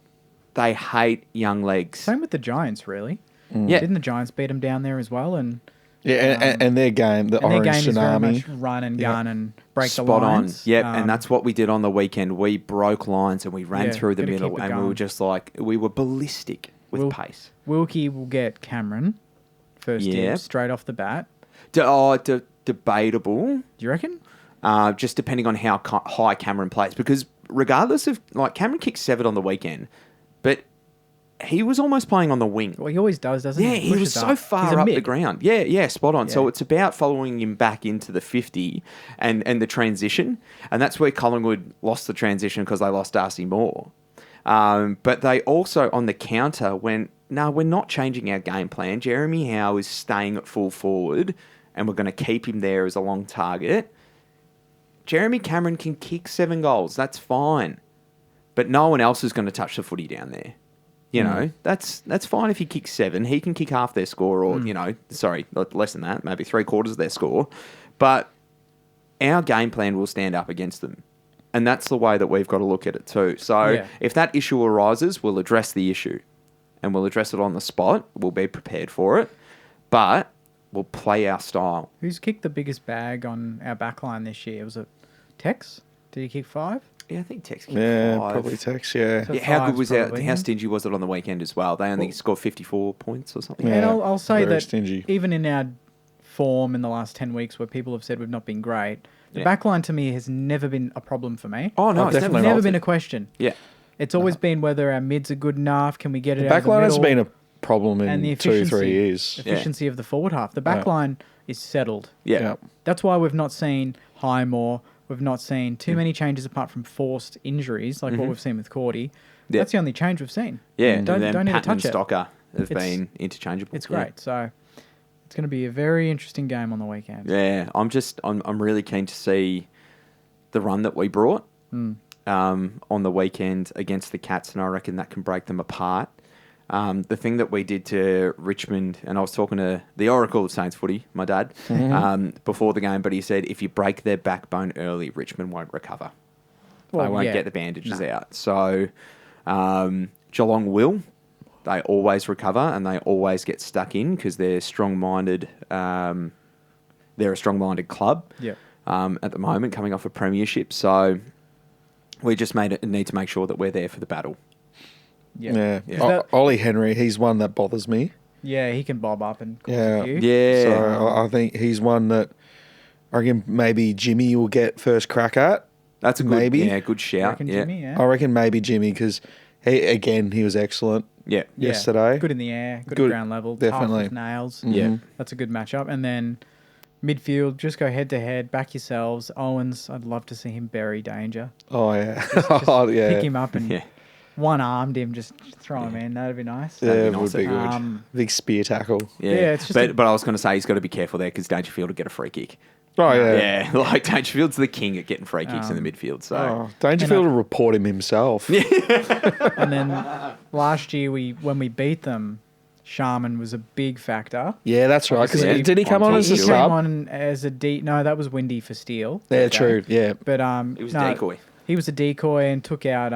They hate young legs. Same with the Giants, really. Yeah. Didn't the Giants beat them down there as well? And Yeah, and their game, the and their Orange game is very Tsunami. much run and gun and break Spot the on. lines. Yep, and that's what we did on the weekend. We broke lines and we ran Yeah, through the gotta middle, keep it and we were going. just like, we were ballistic with Will- pace. Wilkie will get Cameron first Yep. dibs straight off the bat. Debatable, Do you reckon? just depending on how high Cameron plays. Because regardless of, like, Cameron kicked 7 on the weekend, but he was almost playing on the wing. Well, he always does, doesn't Yeah, he? he was Pushes so up. far He's a up mid. the ground. Yeah, spot on. So Yeah. it's about following him back into the 50 and the transition. And that's where Collingwood lost the transition because they lost Darcy Moore. But they also, on the counter, went, no, we're not changing our game plan. Jeremy Howe is staying at full forward and we're going to keep him there as a long target. Jeremy Cameron can kick 7 goals. That's fine. But no one else is going to touch the footy down there. You know, that's fine if he kicks 7. He can kick half their score or, less than that, maybe 3/4 of their score. But our game plan will stand up against them. And that's the way that we've got to look at it too. So Yeah. if that issue arises, we'll address the issue. And we'll address it on the spot. We'll be prepared for it. But we'll play our style. Who's kicked the biggest bag on our back line this year? Was it Tex? Did he kick 5? Yeah, I think Tex. Yeah, 5. probably Tex. Yeah. So Yeah, how good five's was that? probably, How yeah. stingy was it on the weekend as well? They only scored 54 points or something. Yeah. And I'll say very that stingy. even in our form in the last 10 weeks where people have said we've not been great, the Yeah. back line to me has never been a problem for me. Oh no, Oh, it's definitely Never not. been a question. Yeah, It's always been whether our mids are good enough, can we get it The out of back the line has middle, been a problem and the in 2-3 efficiency, years. efficiency of the forward half. The back Yeah. line is settled. yeah, Yeah. That's why we've not seen Highmore. We've not seen too many changes apart from forced injuries, like what we've seen with Cordy. Yeah. That's the only change we've seen. yeah. Don't and then need to Patton and touch it. Stocker have It's- been interchangeable. It's Yeah. great. So it's going to be a very interesting game on the weekend. Yeah, I'm really keen to see the run that we brought on the weekend against the Cats, and I reckon that can break them apart. The thing that we did to Richmond, and I was talking to the Oracle of Saints footy, my dad, before the game, but he said if you break their backbone early, Richmond won't recover. They Well, won't yeah. get the bandages No. out. So Geelong will. They always recover and they always get stuck in because they're strong-minded. They're a strong-minded club Yep. at the moment, coming off a premiership. So we just need to make sure that we're there for the battle. Yeah. Is that- Ollie Henry, he's one that bothers me. Yeah, he can bob up and cause Yeah. a few. Yeah. So I think he's one that I reckon maybe Jimmy will get first crack at. That's a good, Maybe. good shout. Reckon Yeah. Jimmy, yeah. I reckon maybe Jimmy because he was excellent Yeah. Yeah. yesterday. Good in the air, good Good, at ground level, definitely. tough with nails. Yeah. That's a good matchup. And then midfield, just go head to head, back yourselves. Owens, I'd love to see him bury Danger. Oh yeah. Just Oh yeah. pick him up and Yeah. one-armed him, just throw him in. That'd be nice. Yeah, That'd it be would nice, be good. Um, Big spear tackle. Yeah. Yeah, it's just but I was going to say he's got to be careful there because Dangerfield will get a free kick. Oh yeah. Yeah. Like Dangerfield's the king at getting free kicks in the midfield. So Oh, Dangerfield will report him himself. And then last year, when we beat them, Sharman was a big factor. Yeah, that's right. Because Yeah. did he come on On as a He top. came sub? on as a no, that was Windy for Steele. Yeah, that true. day. Yeah. But it was no, decoy. He was a decoy and took out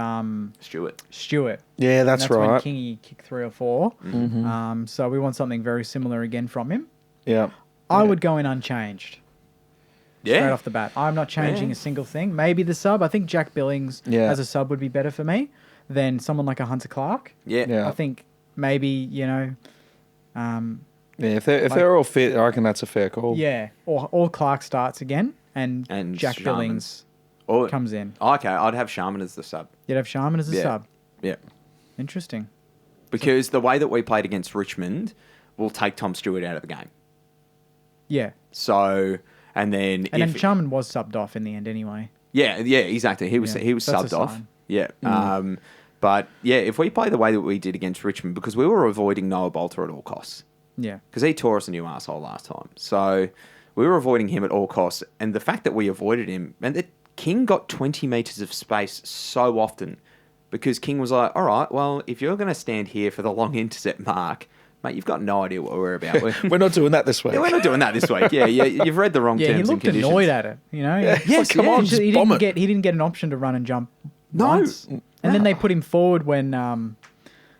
Stewart. Stewart. Yeah, And that's when right. Kingy kicked 3 or 4. So we want something very similar again from him. Yeah. I would go in unchanged. Yeah. Straight off the bat. I'm not changing Yeah. a single thing. Maybe the sub. I think Jack Billings Yeah. as a sub would be better for me than someone like a Hunter Clark. Yeah. Yeah. I think maybe, Yeah, if they're all fit, I reckon that's a fair call. yeah, or Clark starts again and Jack Sharman's. Billings Or, comes in. okay, I'd have Sharman as the sub. You'd have Sharman as a Yeah. sub. Yeah. Interesting. Because the way that we played against Richmond will take Tom Stewart out of the game. Yeah. So, and then And if then Sharman was subbed off in the end anyway. yeah, exactly. He was Yeah, he was that's a subbed off. sign. Yeah. But yeah, if we play the way that we did against Richmond, because we were avoiding Noah Bolter at all costs, Yeah. because he tore us a new arsehole last time. So we were avoiding him at all costs, and the fact that we avoided him, and that King got 20 metres of space so often, because King was like, all right, well, if you're going to stand here for the long intercept mark, mate, you've got no idea what we're about. We're not doing that this week. Yeah, we're not doing that this week. Yeah, you've read the wrong Yeah, he terms and looked conditions. annoyed at it, Yes, Yes, come yeah. on, He just bomb didn't it. get an option to run and jump No. once. And then they put him forward when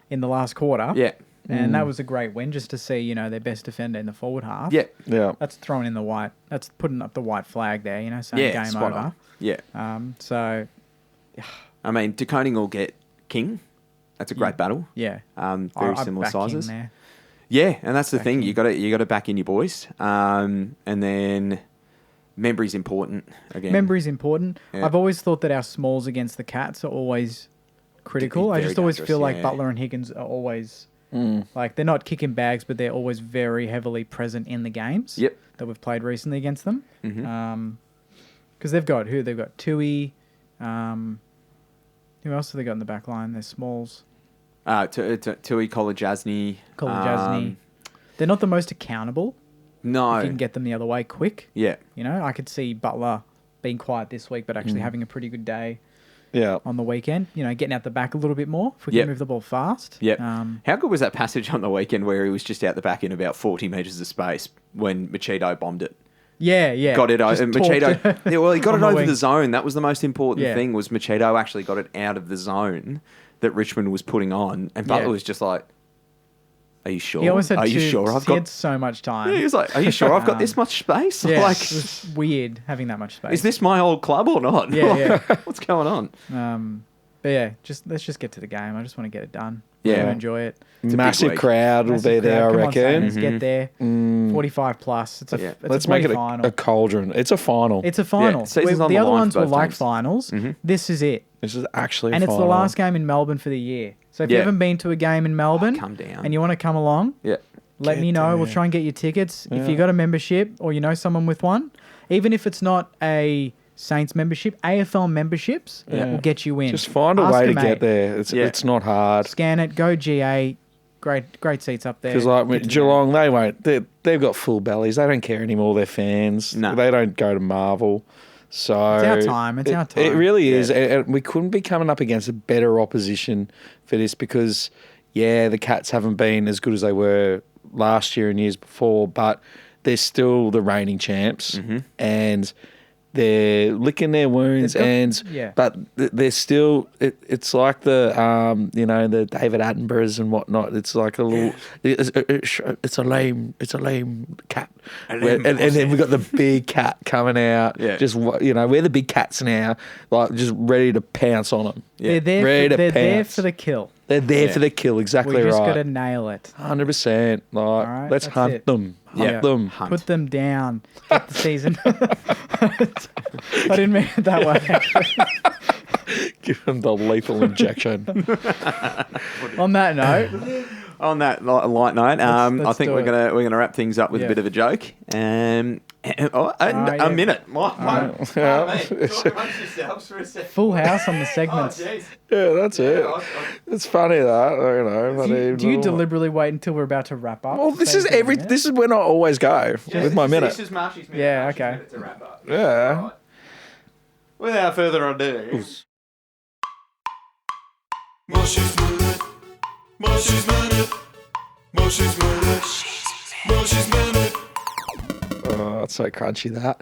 in the last quarter. Yeah, And that was a great win just to see, their best defender in the forward half. yeah, Yeah. That's throwing in the white. That's putting up the white flag there, saying yeah, game spot over. on. Yeah, So, I mean, DeConing will get King. That's a great battle. yeah. Very I'd similar back King sizes. there. Yeah, and that's the Back thing. in. You got to back in your boys. And then memory's important again. Memory's important. Yeah. I've always thought that our smalls against the Cats are always critical. I very just always dangerous, feel like yeah. Butler and Higgins are always like they're not kicking bags, but they're always very heavily present in the games. Yep. That we've played recently against them. Mhm. Because they've got who? They've got Tui. Who else have they got in the back line? There's smalls. Tui Kolajasny. Kolajasny. They're not the most accountable. No. If you can get them the other way quick. Yeah. I could see Butler being quiet this week, but Mm. actually having a pretty good day Yeah. on the weekend. Getting out the back a little bit more if we Yep. can move the ball fast. Yep. How good was that passage on the weekend where he was just out the back in about 40 metres of space when Machito bombed it? Yeah. Got it Just over. talked Machito. Yeah, well, he got on it the over wing. the zone. That was the most important Yeah. thing. Was Machito actually got it out of the zone that Richmond was putting on, and Butler Yeah. was just like, Are you sure? He always had Are you two- sure I've he had got? so much time. Yeah, he was like, "Are you sure I've got this much space? Yeah, Like, it was weird having that much space. is this my old club or not? Yeah, yeah. What's going on? But yeah, let's just get to the game. I just want to get it done. Yeah. I want to enjoy it. a big Massive week. crowd will Massive be there, crowd. I Come on, reckon. Saints, get there. 45 plus. It's a Yeah. it's Let's a make it final. a cauldron. It's a final. It's a final. season's on The the other line ones for were both like teams. finals. This is it. This is actually And a it's final. the last game in Melbourne for the year. So if you Yeah. haven't been to a game in Melbourne come down. and you want to come along, Yeah. let Get me know. We'll there. try and get you tickets. If you got a membership or you know someone with one, even if it's not a Saints membership, AFL memberships will get you in. Just find a Ask way a to mate. get there. It's not hard. Scan it. Go GA. Great seats up there. Because like Get to Geelong, they won't. They've got full bellies. They don't care anymore. Their fans. No. They don't go to Marvel. So It's our time. It's our time. It really is, Yeah. and we couldn't be coming up against a better opposition for this because, yeah, the Cats haven't been as good as they were last year and years before, but they're still the reigning champs, and they're licking their wounds, but they're still. It's like the the David Attenboroughs and whatnot. It's like a little. It's a lame cat, and then we got the big cat coming out. Yeah. Just we're the big cats now, like just ready to pounce on them. They're there. Ready to They're there pounce. for the kill. They're there for the kill. Exactly We just got right. to nail it. 100%. Like, right, let's that's hunt it. them. Hunt them. Hunt. Put them down. Get the season. I didn't mean it that way. Give them the lethal injection. On that note, On that light note, I let's think do we're it. gonna wrap things up with Yeah. a bit of a joke. A yeah. minute. Yeah. yourselves for a second. full house on the segments. Yeah, that's it. It's funny that, Do you deliberately wait until we're about to wrap up? Well, to this say is something, every. yeah? This is when I always go with my minute. This is Marshy's minute. Yeah, Marshy's okay. minute to wrap up. Yeah. Right. Without further ado. Marshy's minute. Marshy's minute. Marshy's minute. Marshy's minute. Oh, it's so crunchy that.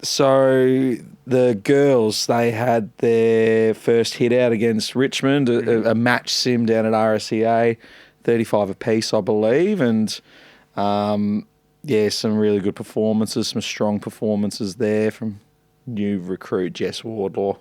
So the girls, they had their first hit out against Richmond, a match sim down at RSEA, 35 apiece, I believe, and some really good performances, some strong performances there from new recruit Jess Wardlaw.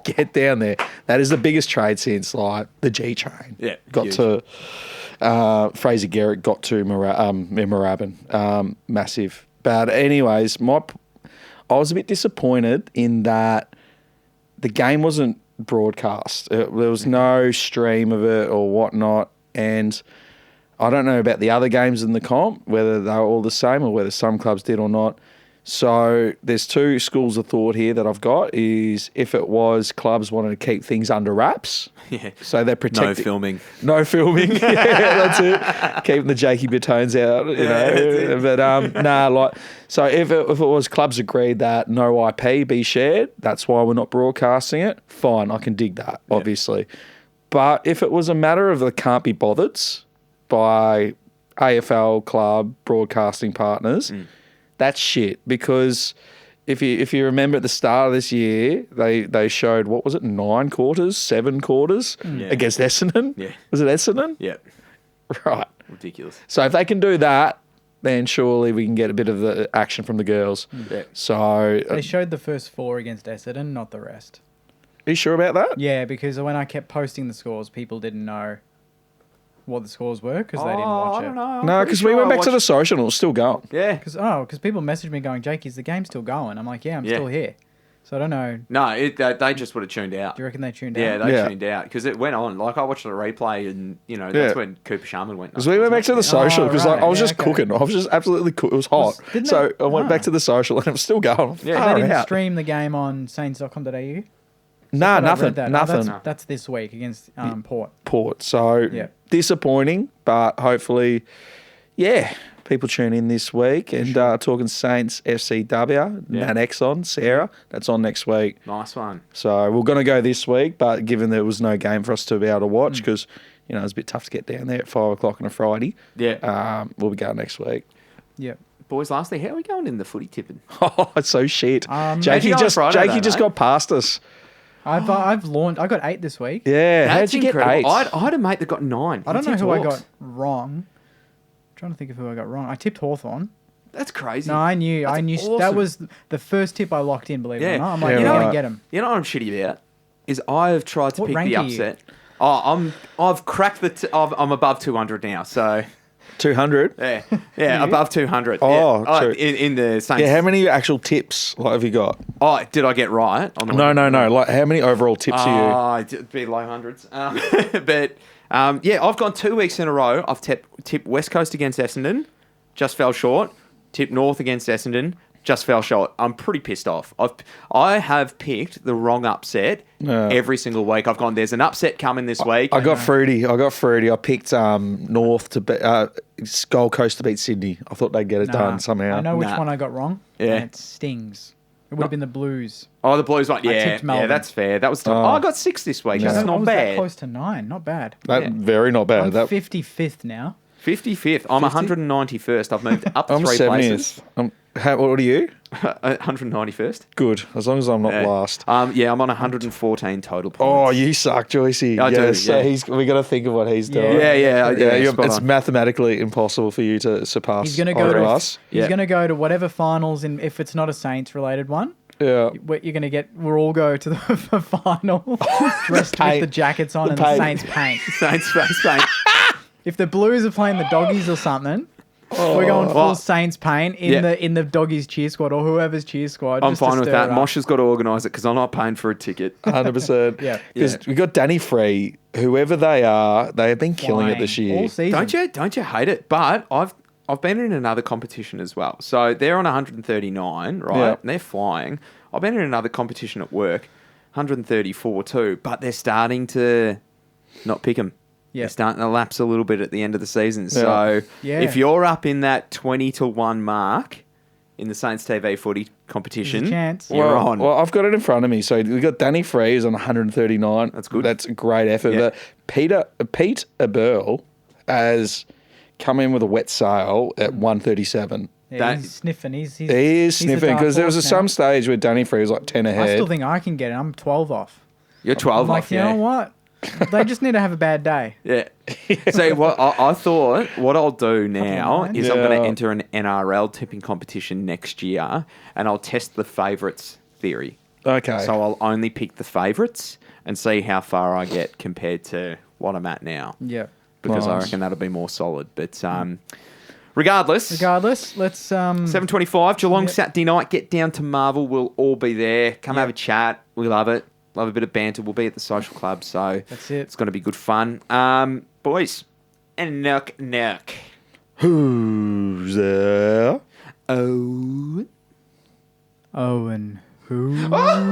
Get down there. That is the biggest trade since like the G train. Yeah, got huge. to. Fraser Garrett got to Moorabbin. Massive. But anyways, I was a bit disappointed in that the game wasn't broadcast. There was no stream of it or whatnot. And I don't know about the other games in the comp, whether they were all the same or whether some clubs did or not. So there's two schools of thought here that I've got is if it was clubs wanting to keep things under wraps. Yeah. So they're protecting. No filming. No filming. Yeah, that's it. Keeping the Jakey Batones out, But so if it was clubs agreed that no IP be shared, that's why we're not broadcasting it. Fine, I can dig that, obviously. But if it was a matter of the can't be bothered by AFL club broadcasting partners, that's shit because. If you remember at the start of this year, they showed, what was it, 7 quarters against Essendon? Yeah. Was it Essendon? Yeah. Right. Ridiculous. So if they can do that, then surely we can get a bit of the action from the girls. Yeah. So They showed the first 4 against Essendon, not the rest. are you sure about that? Yeah, because when I kept posting the scores, people didn't know what the scores were because they didn't watch I it. don't know. I'm No, pretty because sure we went I back to the watched- social and it was still going. Yeah. Because people messaged me going, Jake, is the game still going? I'm like, yeah, I'm Yeah. still here. So I don't know. No, they just would have tuned out. Do you reckon they tuned Yeah, out? they Yeah. tuned out because it went on. Like I watched the replay, and that's Yeah. when Cooper Sharman went. Because we went back to the social because right. I was Yeah, just okay. cooking. I was just absolutely cool. It was hot. Didn't So they- I went back to the social and it was still going. Yeah. Far They didn't out. stream the game on saints.com.au? Nah, But I nothing. read that. Oh, Nothing. that's this week against Port. Port. So Yeah. disappointing, but hopefully, people tune in this week and talking Saints FCW, Nat X on, Sarah. That's on next week. Nice one. So we're going to go this week, but given there was no game for us to be able to watch because, it was a bit tough to get down there at 5 o'clock on a Friday, Yeah. we'll be going next week. Yeah. Boys, lastly, how are we going in the footy tipping? Oh, it's so shit. Jakey Jakey on just Friday, Jakey though, just mate. got past us. I've launched. I got 8 this week. Yeah, how'd That's you get incredible. 8? I had a mate that got 9. I don't know He who I tipped got Hawks. wrong. I'm trying to think of who I got wrong. I tipped Hawthorn. That's crazy. No, I knew. That's That awesome. was the first tip I locked in. Believe it Yeah. or not, I'm like, Yeah, you're not right. gonna get him. You know what I'm shitty about? Is I have tried to What pick rank the are you? upset. I've cracked I'm above 200 now. So 200? yeah, above 200. Oh, yeah. true. In the Saints. Yeah, how many actual tips have you got? Oh, did I get right? On the No. Like, how many overall tips are you? It'd be low hundreds. But I've gone 2 weeks in a row. I've tipped West Coast against Essendon, just fell short. Tipped North against Essendon, just fell short. I'm pretty pissed off. I have picked the wrong upset every single week. I've gone, there's an upset coming this week. I got fruity. I picked North to beat Gold Coast to beat Sydney. I thought they'd get it Nah, done somehow. I know which Nah. one I got wrong. Yeah. And it stings. It would have been the Blues. Oh, the Blues one. Yeah, tipped Melbourne. that's fair. That was tough. Oh. I got 6 this week. Yeah. That's I not was that bad. close to 9. Not bad. That Yeah. very not bad. I'm That 55th now. 55th. I'm 191st. I've moved up I'm 3 places. 70th. What are you? 191st. Good, as long as I'm not Yeah. last. I'm on 114 total points. Oh, you suck, Joycey. I do, Yes, so yeah. we got to think of what he's doing. Yeah, It's spot on. mathematically impossible for you to surpass. He's gonna go either to of us. Yeah. He's gonna go to whatever finals, and if it's not a Saints related one, Yeah. what you're gonna get. We'll all go to the final dressed with paint. the jackets on The and paint. the Saints paint. Saints face paint. If the Blues are playing the Doggies or something, we're going full Well, Saints paint in yeah. the Doggies cheer squad or whoever's cheer squad. I'm just to fine with stir that. it up. Mosh has got to organise it because I'm not paying for a ticket. 100%. Yeah. Because Yeah. we got Danny Free. Whoever they are, they have been killing it Flying this year. all season. Don't you hate it? But I've been in another competition as well. So they're on 139, right? Yeah. And they're flying. I've been in another competition at work, 134 too. But they're starting to not pick them. Yeah. They're starting to lapse a little bit at the end of the season. So Yeah. if you're up in that 20-1 mark in the Saints TV footy competition, There's a chance. you're on. Well, I've got it in front of me. So we got Danny Free who's on 139. That's good. That's a great effort. Yeah. But Pete Eberl has come in with a wet sail at 137. Yeah, That- he's sniffing. He's He is he's the sniffing dark because there was horse some now. stage where Danny Free was like 10 ahead. I still think I can get it. I'm 12 off. You're 12 I'm like, off, you know what? They just need to have a bad day. Yeah. So what I thought, what I'll do now lines. is I'm going Yeah. to enter an NRL tipping competition next year, and I'll test the favourites theory. Okay. So I'll only pick the favourites and see how far I get compared to what I'm at now, Yeah. because I Nice. reckon that'll be more solid. But regardless, Let's 7:25 Geelong Yep. Saturday night. Get down to Marvel. We'll all be there. Come have a chat. We love it. Love a bit of banter. We'll be at the social club, so That's it. it's going to be good fun. Boys, and knock. Who's there? Oh, Owen. Who? Oh,